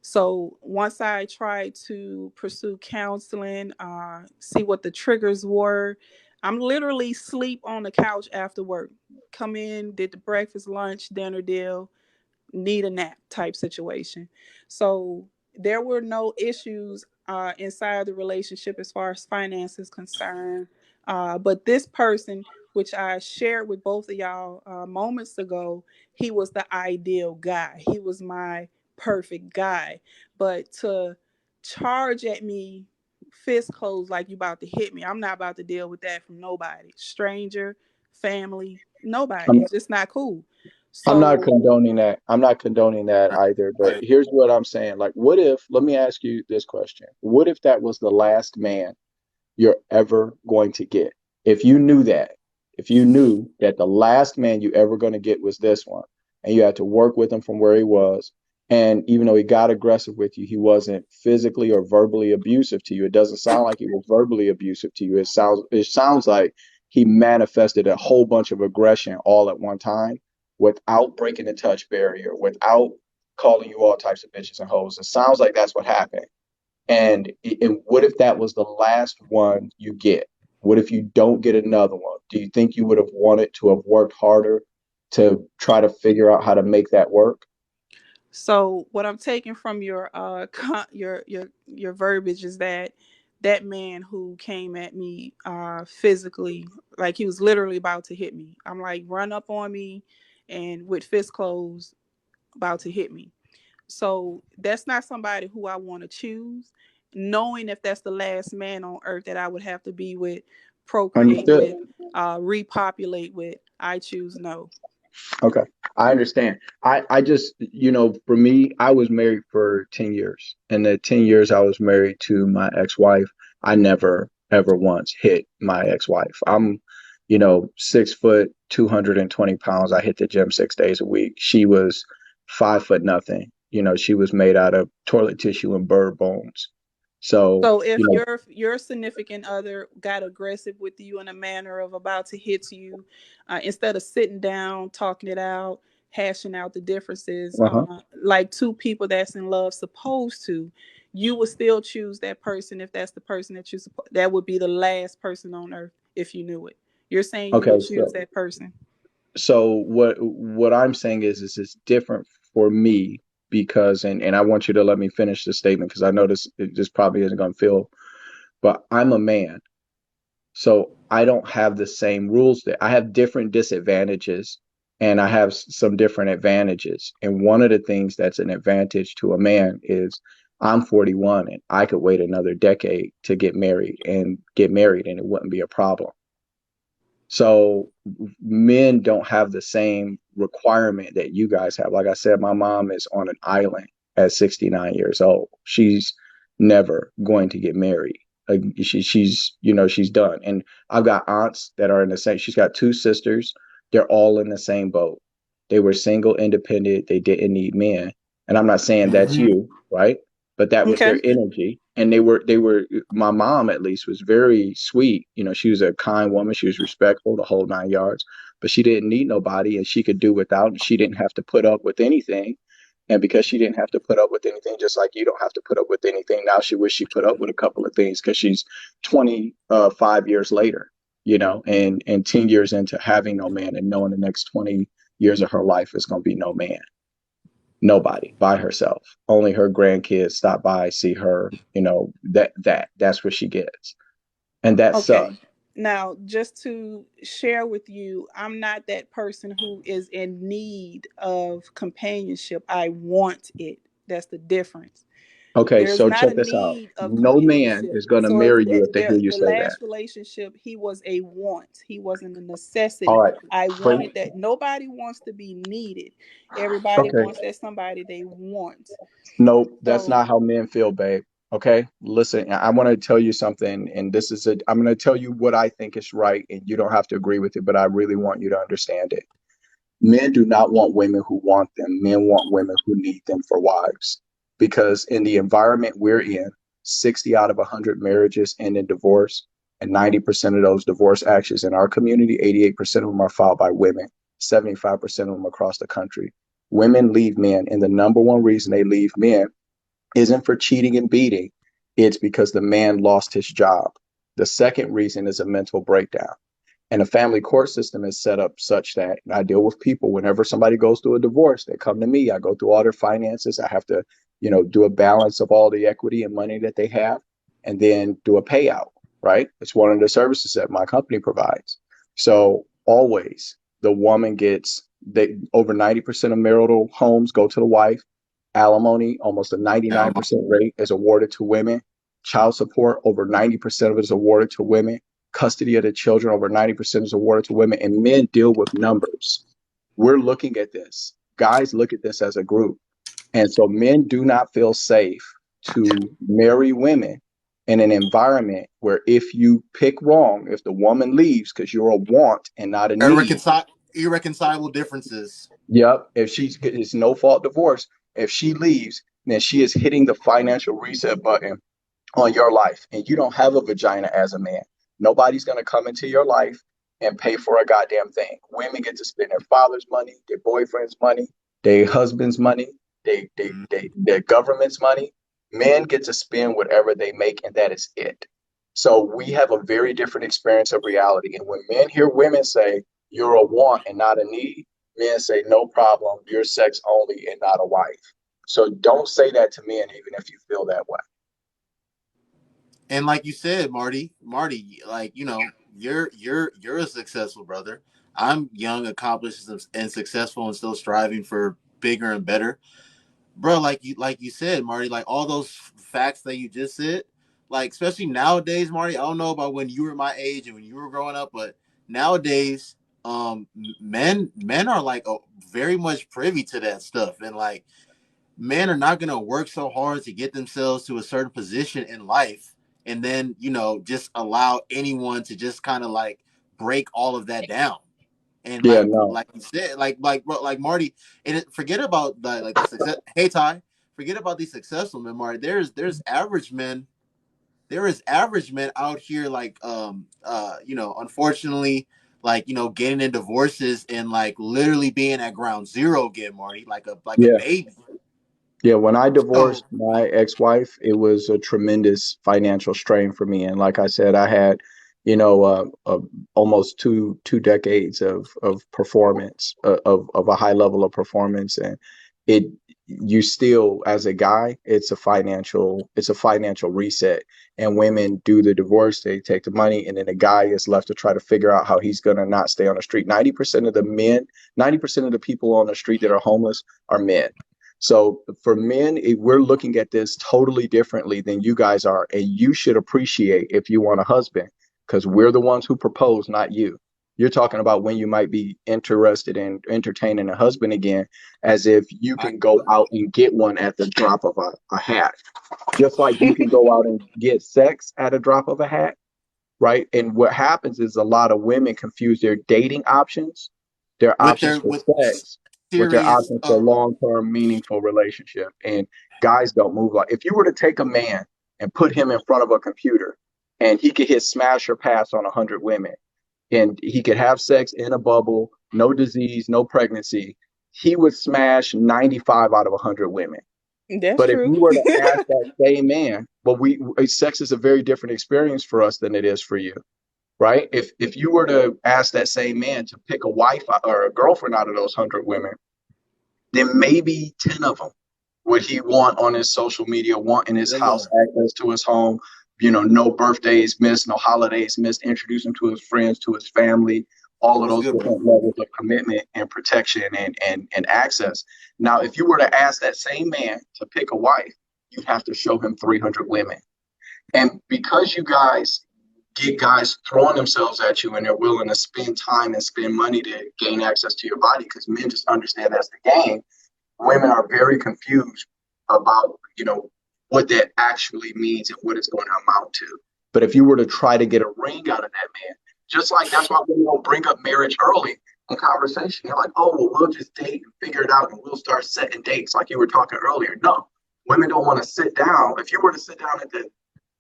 So once I tried to pursue counseling, see what the triggers were, I'm literally sleep on the couch after work. Come in, did the breakfast, lunch, dinner deal, need a nap type situation. So there were no issues inside the relationship as far as finances concerned. But this person, which I shared with both of y'all moments ago, he was the ideal guy. He was my perfect guy. But to charge at me fist closed like you about to hit me, I'm not about to deal with that from nobody. Stranger, family, nobody. I'm It's just not cool. I'm not So condoning that. I'm not condoning that I, either. But I, here's what I'm saying. Like, what if? Let me ask you this question. What if that was the last man you're ever going to get? If you knew that, if you knew that the last man you ever going to get was this one, and you had to work with him from where he was, and even though he got aggressive with you, he wasn't physically or verbally abusive to you. It doesn't sound like he was verbally abusive to you. It sounds like he manifested a whole bunch of aggression all at one time without breaking the touch barrier, without calling you all types of bitches and hoes. It sounds like that's what happened. And what if that was the last one you get? What if you don't get another one? Do you think you would have wanted to have worked harder to try to figure out how to make that work? So what I'm taking from your your verbiage is that that man who came at me physically, like he was literally about to hit me. I'm like run up on me and with fist closed about to hit me. So that's not somebody who I want to choose, knowing if that's the last man on earth that I would have to be with, procreate Understood. with, repopulate with. I choose no. Okay. I understand. I just, for me, I was married for 10 years. And the 10 years I was married to my ex-wife, I never, ever once hit my ex-wife. I'm, 6 foot, 220 pounds. I hit the gym 6 days a week. She was 5 foot nothing. She was made out of toilet tissue and bird bones. So, So if your significant other got aggressive with you in a manner of about to hit you, instead of sitting down, talking it out, hashing out the differences, uh-huh. like two people that's in love supposed to, you would still choose that person if that's the person that that would be the last person on earth if you knew it. You're saying you would Okay, choose that person. so what I'm saying is it's different for me because and I want you to let me finish this statement because I know this probably isn't going to feel, but I'm a man, so I don't have the same rules that I have different disadvantages and I have some different advantages. And one of the things that's an advantage to a man is I'm 41 and I could wait another decade to get married and it wouldn't be a problem. So men don't have the same requirement that you guys have. Like I said, my mom is on an island at 69 years old. She's never going to get married. She's done. And I've got aunts that are in the same. She's got two sisters. They're all in the same boat. They were single, independent. They didn't need men. And I'm not saying that's Mhm. you, right? But that was Okay. their energy. And they were my mom at least was very sweet. She was a kind woman. She was respectful, the whole 9 yards, but she didn't need nobody and she could do without and she didn't have to put up with anything. And because she didn't have to put up with anything, just like you don't have to put up with anything, now she wish she put up with a couple of things because she's 25 years later, and 10 years into having no man and knowing the next 20 years of her life is going to be no man. Nobody by herself. Only her grandkids stop by, see her. That's what she gets, and that sucks. Okay. Now, just to share with you, I'm not that person who is in need of companionship. I want it. That's the difference. Okay, There's so not check a this out. need of No man companionship. is gonna So if marry you if they hear you the say that. last relationship, he was a want. He wasn't a All necessity. right, I but wanted that. Nobody wants to be needed. Everybody okay, wants that somebody they want. nope, that's So not how men feel, babe. Okay, listen, I want to tell you something, and this is it. I'm going to tell you what I think is right, and you don't have to agree with it, but I really want you to understand it. Men do not want women who want them. Men want women who need them for wives. Because in the environment we're in, 60 out of 100 marriages end in divorce, and 90% of those divorce actions in our community, 88% of them are filed by women, 75% of them across the country. Women leave men, and the number one reason they leave men isn't for cheating and beating, it's because the man lost his job. The second reason is a mental breakdown. And the family court system is set up such that I deal with people whenever somebody goes through a divorce, they come to me. I go through all their finances. I have to, do a balance of all the equity and money that they have and then do a payout, right? It's one of the services that my company provides. So always the woman gets they over 90% of marital homes go to the wife. Alimony, almost a Yeah, 99% rate is awarded to women. Child support, over 90% of it is awarded to women. Custody of the children, over 90% is awarded to women. And men deal with numbers. We're looking at this. Guys look at this as a group. And so men do not feel safe to marry women in an environment where if you pick wrong, if the woman leaves because you're a want and not a need, irreconcilable differences. yep, if she's it's no fault divorce, if she leaves, then she is hitting the financial reset button on your life. And you don't have a vagina as a man. Nobody's going to come into your life and pay for a goddamn thing. Women get to spend their father's money, their boyfriend's money, their husband's money, their government's money. Men get to spend whatever they make, and that is it. So we have a very different experience of reality. And when men hear women say, you're a want and not a need, men say, no problem, you're sex only and not a wife. So don't say that to men, even if you feel that way. And like you said, Marty, like you're a successful brother. I'm young, accomplished, and successful, and still striving for bigger and better, bro. Like you said, Marty, like all those facts that you just said, like especially nowadays, Marty. I don't know about when you were my age and when you were growing up, but nowadays, men are like very much privy to that stuff, and like men are not gonna work so hard to get themselves to a certain position in life and then just allow anyone to just kind of like break all of that down. And Yeah, like no. like you said, like Marty, and forget about the success. Hey Ty, forget about these successful men, Marty. There's average men. There is average men out here like unfortunately, like getting in divorces and like literally being at ground zero again, Marty, like a Yeah. baby. Yeah, when I divorced So my ex-wife, it was a tremendous financial strain for me. And like I said, I had, almost two decades of performance, of a high level of performance, and it you still, as a guy, it's a financial reset. And women do the divorce, they take the money, and then the guy is left to try to figure out how he's gonna not stay on the street. 90% of the men, 90% of the people on the street that are homeless are men. So for men, we're looking at this totally differently than you guys are. And you should appreciate if you want a husband, because we're the ones who propose, not you. You're talking about when you might be interested in entertaining a husband again, as if you I can go out and get one at the drop of a hat. Just like you can go out and get sex at a drop of a hat, right? And what happens is a lot of women confuse their dating options, their with options their for with sex, with their serious options for long-term, meaningful relationship. And guys don't move like if you were to take a man and put him in front of a computer, and he could hit smash or pass on 100 women, and he could have sex in a bubble, no disease, no pregnancy, he would smash 95 out of 100 women. That's But if true. you were to ask that same man, but sex is a very different experience for us than it is for you, right? If you were to ask that same man to pick a wife or a girlfriend out of those 100 women, then maybe 10 of them would he want on his social media, want in his house, alone. access to his home, no birthdays missed, no holidays missed, introduce him to his friends, to his family, all of What's those good, bro? different levels of commitment and protection and access. Now, if you were to ask that same man to pick a wife, you'd have to show him 300 women. And because you guys get guys throwing themselves at you and they're willing to spend time and spend money to gain access to your body, because men just understand that's the game, women are very confused about, what that actually means and what it's going to amount to. But if you were to try to get a ring out of that man, just like that's why we don't bring up marriage early in conversation. You're like, oh, well, we'll just date and figure it out and we'll start setting dates like you were talking earlier. No, women don't want to sit down. If you were to sit down at the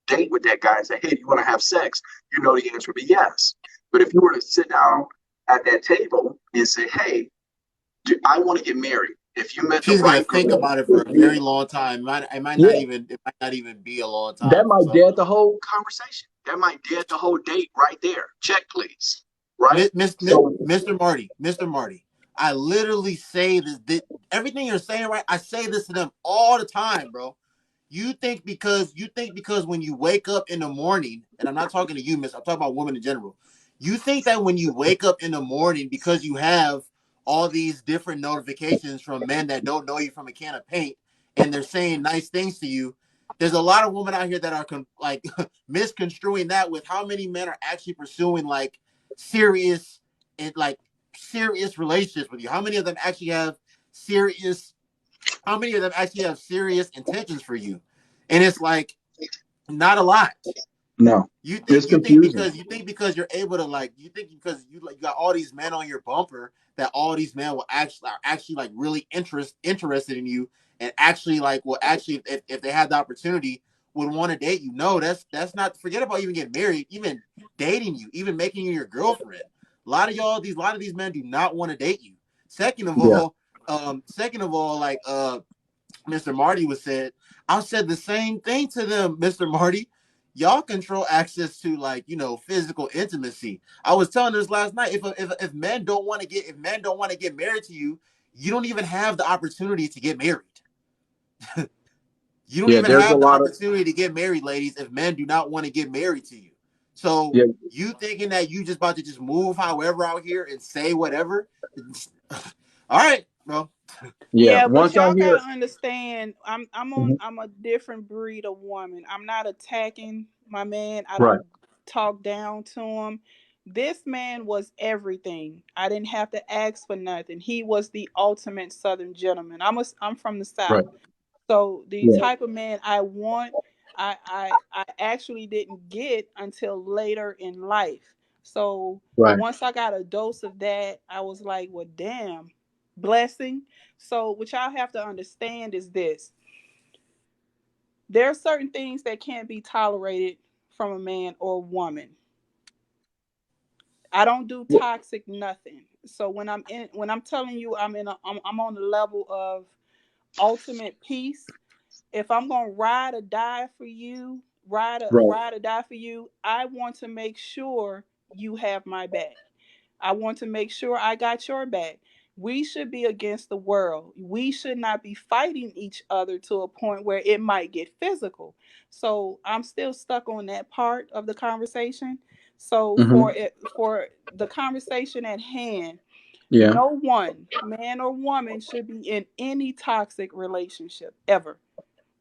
date with that guy and say, hey, do you want to have sex? You know the answer would be yes. But if you were to sit down at that table and say, hey, I want to get married. If you met the She's gonna right think girl, about it for a very long time. yeah, It might not even be a long that time for might some. dead the whole conversation. That might dead the whole date right there. Check, please. Right? So, Mr. Marty, I literally say this, everything you're saying, right? I say this to them all the time, bro. You think because when you wake up in the morning, and I'm not talking to you, miss, I'm talking about women in general. You think that when you wake up in the morning, because you have all these different notifications from men that don't know you from a can of paint, and they're saying nice things to you, there's a lot of women out here that are like misconstruing that with how many men are actually pursuing like serious and like serious relationships with you. How many of them actually have serious how many of them actually have serious intentions for you? And it's like not a lot. no, it's confusing. You think because you're able to like you think because you got all these men on your bumper that all these men will actually like really interested in you and actually like will actually if they had the opportunity would want to date you. No, that's not forget about even getting married, even dating you, even making you your girlfriend. A lot of these men do not want to date you. Second of Yeah, all, like Mr. Marty was said, I said the same thing to them, Mr. Marty. Y'all control access to like physical intimacy. I was telling this last night. If men don't want to get married to you, you don't even have the opportunity to get married. You don't yeah. even There's a have the lot of opportunity to get married, ladies. If men do not want to get married to you, so yeah, you thinking that you just about to just move however out here and say whatever? All right, bro. yeah. Yeah, but Once I y'all hear gotta understand, Mhm. I'm a different breed of woman. I'm not attacking my man. I Right, don't talk down to him. This man was everything. I didn't have to ask for nothing. He was the ultimate Southern gentleman. I'm from the right, South. So the yeah, type of man I want, I actually didn't get until later in life. So right. once I got a dose of that, I was like, well, damn, blessing. So what y'all have to understand is this: there are certain things that can't be tolerated from a man or woman. I don't do toxic nothing. So when I'm telling you I'm on the level of ultimate peace. If I'm gonna ride or die for you, Right. ride or die for you, I want to make sure you have my back. I want to make sure I got your back. We should be against the world. We should not be fighting each other to a point where it might get physical. So I'm still stuck on that part of the conversation. So Hmm. for the conversation at hand, Yeah, no one, man or woman, should be in any toxic relationship ever.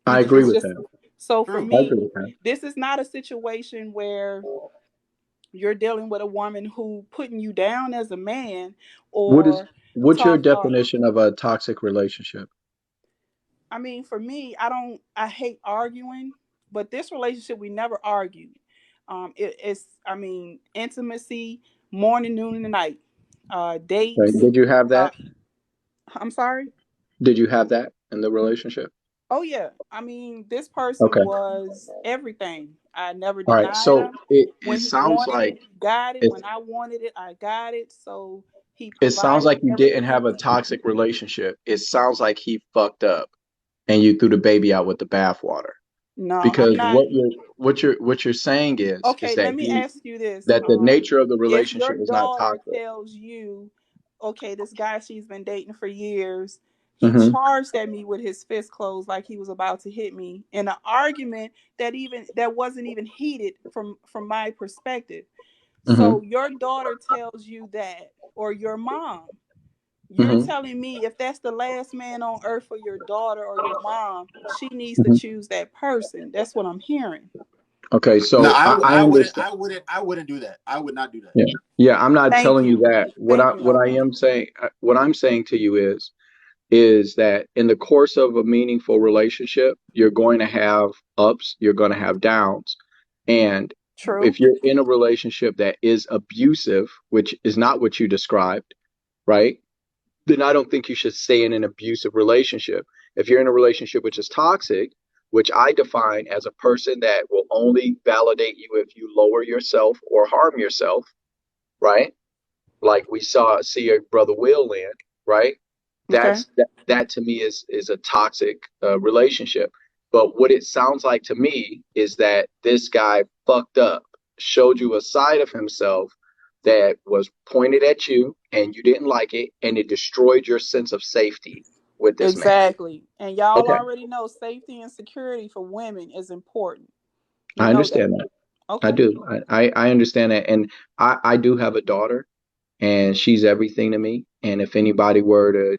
I agree It's with just that. so for True. I me, agree with that. this is not a situation where you're dealing with a woman who putting you down as a man What is or what's your talk definition of a toxic relationship? I mean, for me, I hate arguing, but this relationship we never argued. It's I mean intimacy, morning, noon, and night, Right. dates. Did you have Uh, that? I'm sorry. Did you have that in the relationship? Oh yeah, I mean this person Okay. was everything. I never All right. denied So him. it When he sounds wanted like it, he got it. it When I wanted it, I got it. So he it sounds provided like you didn't have everything. a toxic relationship. It sounds like he fucked up and you threw the baby out with the bathwater. No, I'm Because not. what you're saying is Okay, that let me he ask you this. that the nature of the If your relationship is not daughter toxic. tells you, okay, this guy she's been dating for years, he Hmm. charged at me with his fist closed like he was about to hit me in an argument that wasn't even heated from my perspective. Hmm. So your daughter tells you that, or your mom, you're Hmm. telling me if that's the last man on earth for your daughter or your mom, she needs to Hmm. choose that person. That's what I'm hearing. Okay, No, so I understand. I wouldn't do that. I would not do that. Yeah, yeah. I'm not Thank telling you you. that. Thank you, What I Nolan. am saying, what I'm saying to you is that in the course of a meaningful relationship, you're going to have ups, you're going to have downs. And True. if you're in a relationship that is abusive, which is not what you described, right? Then I don't think you should stay in an abusive relationship. If you're in a relationship which is toxic, which I define as a person that will only validate you if you lower yourself or harm yourself, right? Like we see a brother Will in, right? Okay. That to me is a toxic relationship. But what it sounds like to me is that this guy fucked up, showed you a side of himself that was pointed at you and you didn't like it, and it destroyed your sense of safety with this man. Exactly. And y'all Okay, already know safety and security for women is important. You I know that. understand that. I Okay. do. I understand that, and I do have a daughter, and she's everything to me. And if anybody were to,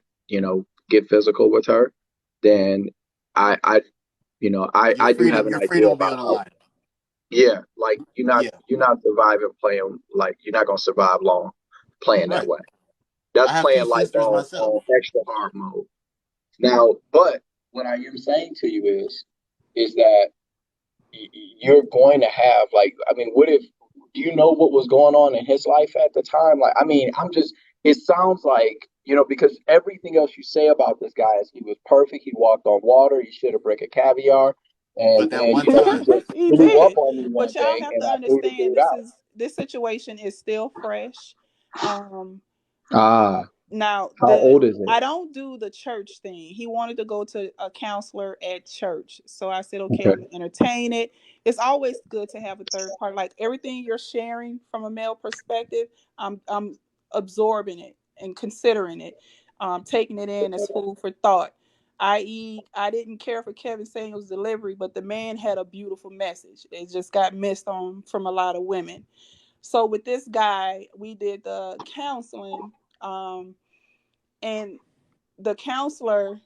get physical with her, then I I do have an Your idea freedom will be about on the how. line. Yeah, like Yeah, you're not surviving playing like you're not gonna survive long playing that right. way. That's I have two playing like sisters myself. on extra hard mode. Now, but what I am saying to you is that you're going to have like I mean what if do you know what was going on in his life at the time? Like I mean I'm just it sounds like because everything else you say about this guy is he was perfect, he walked on water, he should have brick of caviar, and But that then one he time, just He blew up did. on me one But y'all day have and to I threw the understand dude out. this situation is still fresh. Um Ah, Now how the old is it? I don't do the church thing. He wanted to go to a counselor at church. So I said, okay, I'm Okay. gonna entertain it. It's always good to have a third party. Like everything you're sharing from a male perspective, I'm absorbing it and considering it, taking it in as food for thought. I.e., I didn't care for Kevin saying it was delivery, but the man had a beautiful message. It just got missed on from a lot of women. So with this guy, we did the counseling. And the counselor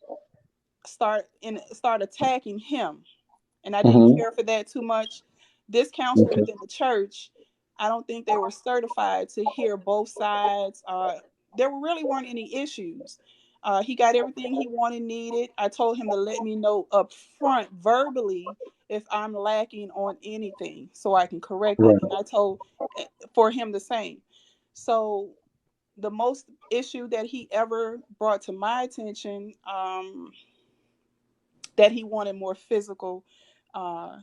start attacking him, and I didn't Mm-hmm. care for that too much. This counselor Okay. within the church, I don't think they were certified to hear both sides. There really weren't any issues. He got everything he wanted, needed. I told him to let me know up front verbally if I'm lacking on anything so I can correct it, and Right. I told for him the same. So the most issue that he ever brought to my attention, that he wanted more physical uh,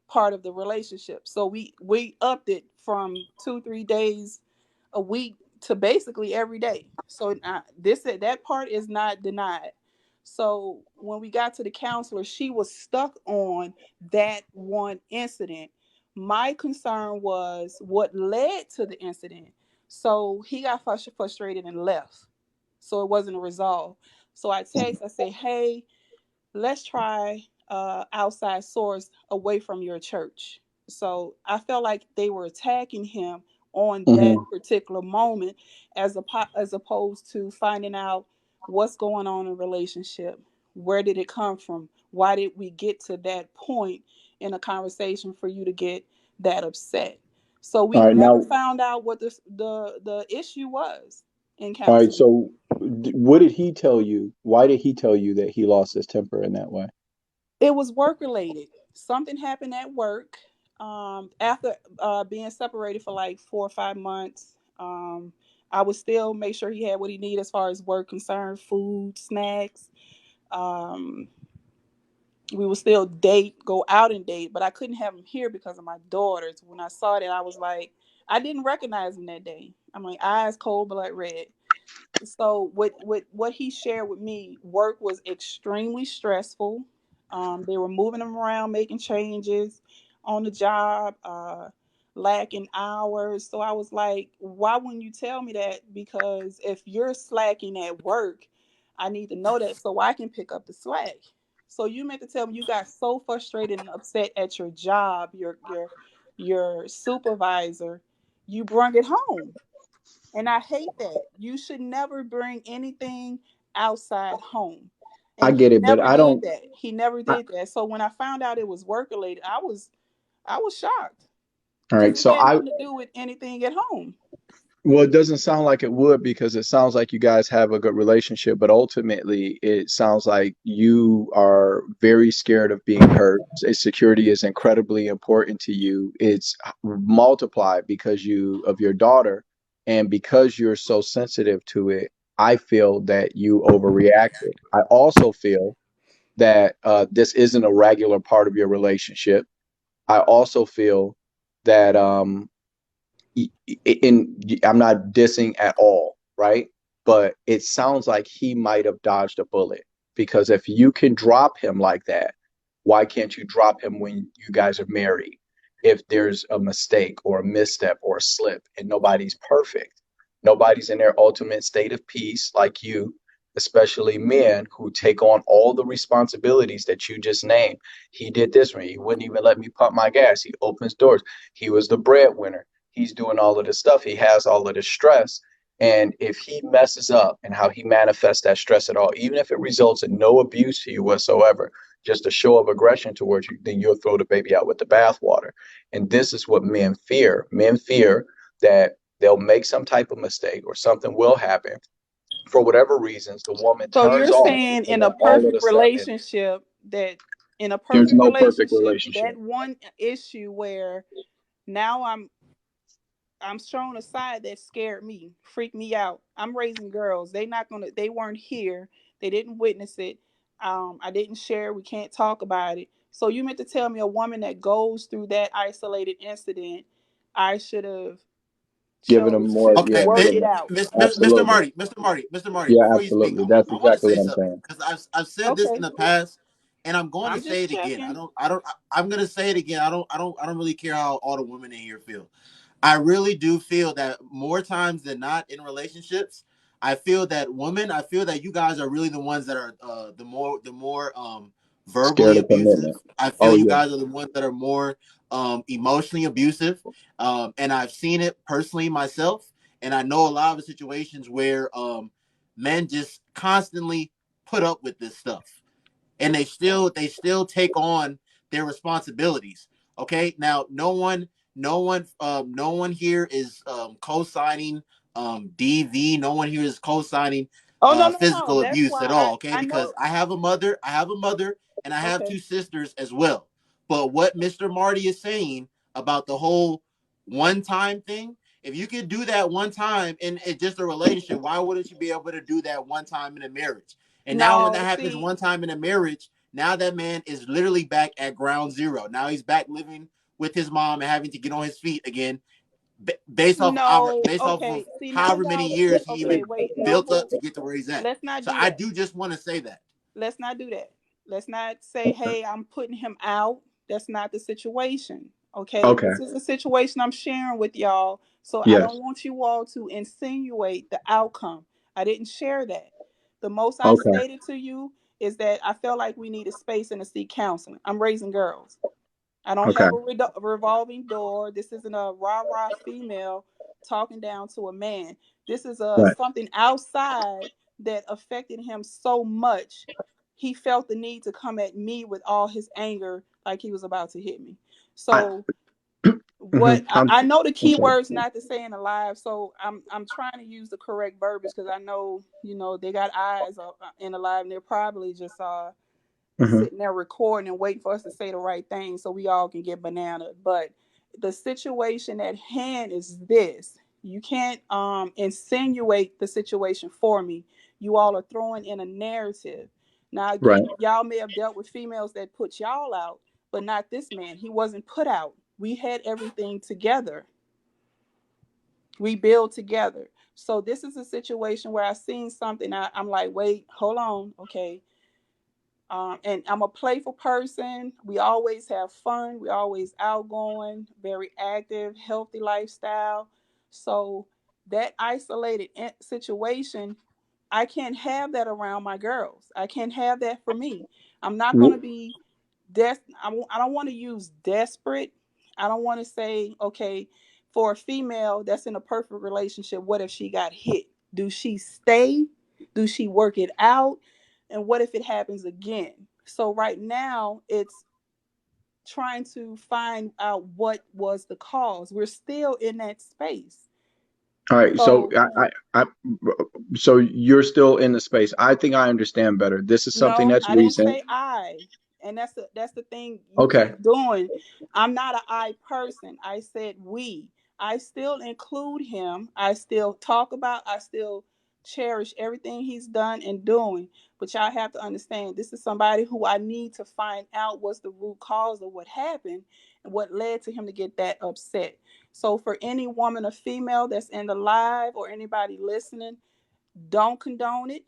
part of the relationship. So we upped it from 2-3 days a week to basically every day. So this that part is not denied. So when we got to the counselor, she was stuck on that one incident. My concern was what led to the incident. So he got frustrated and left. So it wasn't a resolve. So I say, hey, let's try outside source away from your church. So I felt like they were attacking him on that Mm-hmm. particular moment, as opposed to finding out what's going on in a relationship. Where did it come from? Why did we get to that point in a conversation for you to get that upset? So we All right. never Now, found out what the issue was in all right. counseling. So, what did he tell you? Why did he tell you that he lost his temper in that way? It was work related. Something happened at work. After being separated for like 4 or 5 months, I would still make sure he had what he needed as far as work concerned, food, snacks. Um, we would still date, go out and date, but I couldn't have him here because of my daughters. When I saw that, I was like, I didn't recognize him that day. I'm like, eyes cold, blood red. So what he shared with me, work was extremely stressful. They were moving him around, making changes on the job, lacking hours. So I was like, why wouldn't you tell me that? Because if you're slacking at work, I need to know that so I can pick up the slack. So you meant to tell me you got so frustrated and upset at your job, your supervisor, you brung it home. And I hate that. You should never bring anything outside home. I And he get it, but never I did don't. that. He never I, did that. So when I found out it was work related, I was shocked all because right. it So had I nothing to do with anything at home. Well, it doesn't sound like it would because it sounds like you guys have a good relationship, but ultimately it sounds like you are very scared of being hurt. Security is incredibly important to you. It's multiplied because you of your daughter, and because you're so sensitive to it, I feel that you overreacted. I also feel that this isn't a regular part of your relationship. I also feel that I'm not dissing at all, right? But it sounds like he might have dodged a bullet because if you can drop him like that, why can't you drop him when you guys are married? If there's a mistake or a misstep or a slip and nobody's perfect, nobody's in their ultimate state of peace like you, especially men who take on all the responsibilities that you just named. He did this for me. He wouldn't even let me pump my gas. He opens doors. He was the breadwinner. He's doing all of this stuff. He has all of this stress. And if he messes up and how he manifests that stress at all, even if it results in no abuse to you whatsoever, just a show of aggression towards you, then you'll throw the baby out with the bathwater. And this is what men fear. Men fear that they'll make some type of mistake or something will happen for whatever reasons. The woman So turns you're off, saying and in a then all of perfect a sudden, relationship that in a there's perfect no perfect relationship, relationship. that one issue where now I'm shown a side that scared me, freaked me out. I'm raising girls. They weren't here. They didn't witness it. I didn't share. We can't talk about it. So you meant to tell me a woman that goes through that isolated incident, I should have Giving them chose more, to yeah, Okay, work give it them, out. Mr. absolutely. Marty, Mr. Marty, Yeah, before you speak, absolutely. That's I want to exactly say what I'm something saying. because I've said this in Okay. the past, and I'm going to I'm say just it again. checking. I'm going to say it again. I don't really care how all the women in here feel. I really do feel that more times than not in relationships, I feel that you guys are really the ones that are the more Scared verbally of commitment. abusive. I feel Oh you yeah. guys are the ones that are more emotionally abusive. And I've seen it personally myself. And I know a lot of the situations where men just constantly put up with this stuff and they still take on their responsibilities. Okay, now no one here is co-signing DV. No one here is co-signing Oh no, no, no. physical That's abuse why at all. Okay, I because know. I have a mother, and I have Okay. two sisters as well. But what Mr. Marty is saying about the whole one time thing, if you could do that one time in just a relationship, why wouldn't you be able to do that one time in a marriage? And now when that No, happens see, one time in a marriage, now that man is literally back at ground zero. Now he's back living with his mom and having to get on his feet again, no. based off of Okay. See now however many y'all. years he Okay, even wait. No built up move. to get to where he's at. Let's not So do I that. do just want to say that. Let's not do that. Let's not say, hey, I'm putting him out. That's not the situation. Okay. Okay. This is a situation I'm sharing with y'all. So I Yes. don't want you all to insinuate the outcome. I didn't share that. The most I Okay. stated to you is that I felt like we needed space and to seek counseling. I'm raising girls. I don't Okay. have a revolving door. This isn't a rah rah female talking down to a man. This is a Right. something outside that affected him so much. He felt the need to come at me with all his anger, like he was about to hit me. I. So Hmm. what I know the I'm key sorry. words not to say in the live, so I'm trying to use the correct verbiage because I know they got eyes in the live and they're probably just Hmm. sitting there recording and waiting for us to say the right thing so we all can get banana. But the situation at hand is this. You can't insinuate the situation for me. You all are throwing in a narrative. Now Right. again, y'all may have dealt with females that put y'all out, but not this man. He wasn't put out. We had everything together. We build together. So this is a situation where I seen something. I'm like, wait, hold on, okay. And I'm a playful person. We always have fun. We always outgoing, very active, healthy lifestyle. So that isolated situation, I can't have that around my girls. I can't have that for me. I'm not going to W- be I don't want to use desperate. I don't want to say, okay, for a female that's in a perfect relationship, what if she got hit? Do she stay? Do she work it out? And what if it happens again? So right now it's trying to find out what was the cause. We're still in that space. All right. So So so you're still in the space. I think I understand better. This is something no, that's I didn't recent. say I. And that's the thing you Okay. keep doing. I'm not a I person. I said we. I still include him. I still talk about, I still cherish everything he's done and doing. But y'all have to understand this is somebody who I need to find out what's the root cause of what happened and what led to him to get that upset. So for any woman or female that's in the live or anybody listening, don't condone it.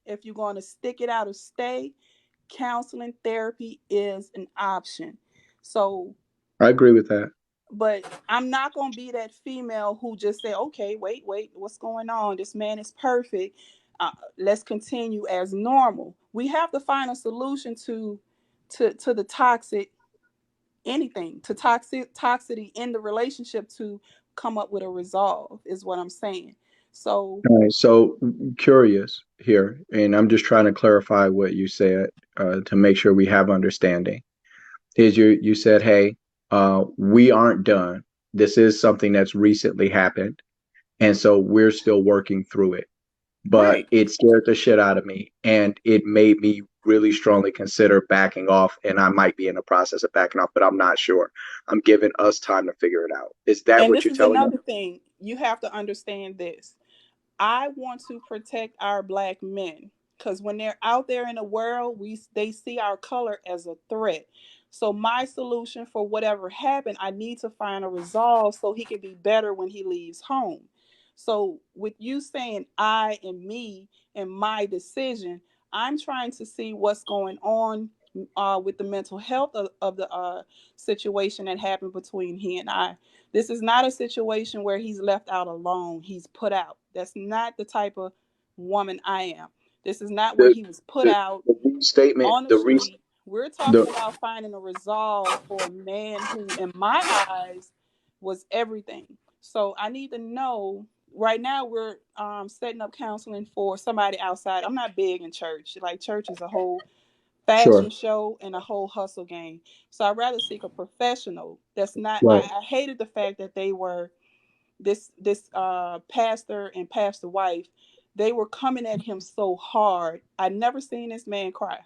If you're going to stick it out or stay, counseling therapy is an option. So, I agree with that. but I'm not going to be that female who just say, okay, wait, what's going on? This man is perfect. Let's continue as normal. We have to find a solution to the toxic anything, to toxicity in the relationship, to come up with a resolve is what I'm saying. So, All right. So curious here, and I'm just trying to clarify what you said to make sure we have understanding. Is you said, hey, we aren't done. This is something that's recently happened, and so we're still working through it. But right. it scared the shit out of me, and it made me really strongly consider backing off. And I might be in the process of backing off, but I'm not sure. I'm giving us time to figure it out. Is that And what this you're is telling me? another thing. You have to understand this. I want to protect our black men because when they're out there in the world, they see our color as a threat. So my solution for whatever happened, I need to find a resolve so he can be better when he leaves home. So with you saying I and me and my decision, I'm trying to see what's going on with the mental health of the situation that happened between he and I. This is not a situation where he's left out alone. He's put out. That's not the type of woman I am. This is not where The he was put the, out the restatement, on the street. We're talking the about finding a resolve for a man who, in my eyes, was everything. So I need to know. Right now, we're setting up counseling for somebody outside. I'm not big in church. Like church is a whole sure, fashion show and a whole hustle game. So I'd rather seek a professional. That's not. right. I hated the fact that they were this pastor and pastor wife. They were coming at him so hard. I never seen this man cry.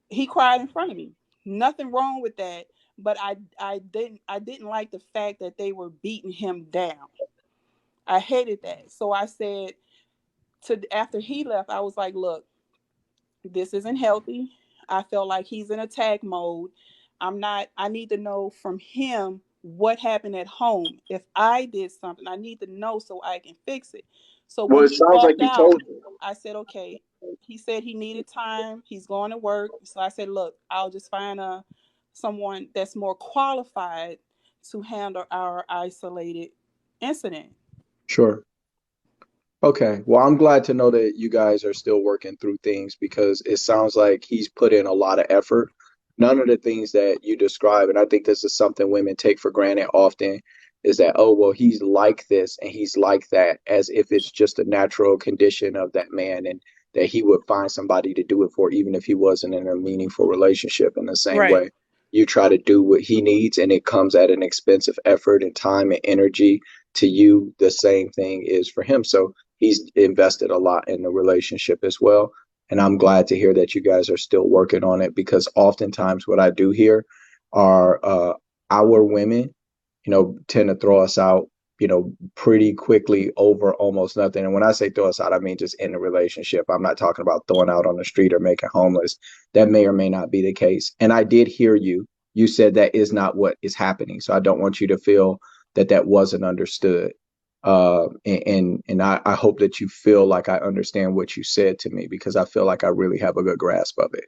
He cried in front of me. Nothing wrong with that, but I didn't like the fact that they were beating him down. I hated that. So I said to after he left, I was like, look, this isn't healthy. I feel like he's in attack mode. I need to know from him what happened at home. If I did something, I need to know so I can fix it. So Well, when it he sounds like walked you out, told me. I said, okay. He said he needed time. He's going to work. So I said, look, I'll just find someone that's more qualified to handle our isolated incident. Sure. Okay. Well, I'm glad to know that you guys are still working through things because it sounds like he's put in a lot of effort. None of the things that you describe, and I think this is something women take for granted often, is that, oh, well, he's like this and he's like that, as if it's just a natural condition of that man and that he would find somebody to do it for, even if he wasn't in a meaningful relationship in the same Right. way. You try to do what he needs, and it comes at an expensive effort and time and energy to you. The same thing is for him. So, he's invested a lot in the relationship as well. And I'm glad to hear that you guys are still working on it because oftentimes what I do hear are our women, tend to throw us out, pretty quickly over almost nothing. And when I say throw us out, I mean just in the relationship. I'm not talking about throwing out on the street or making homeless. That may or may not be the case. And I did hear you. You said that is not what is happening. So I don't want you to feel that that wasn't understood. And I hope that you feel like I understand what you said to me because I feel like I really have a good grasp of it.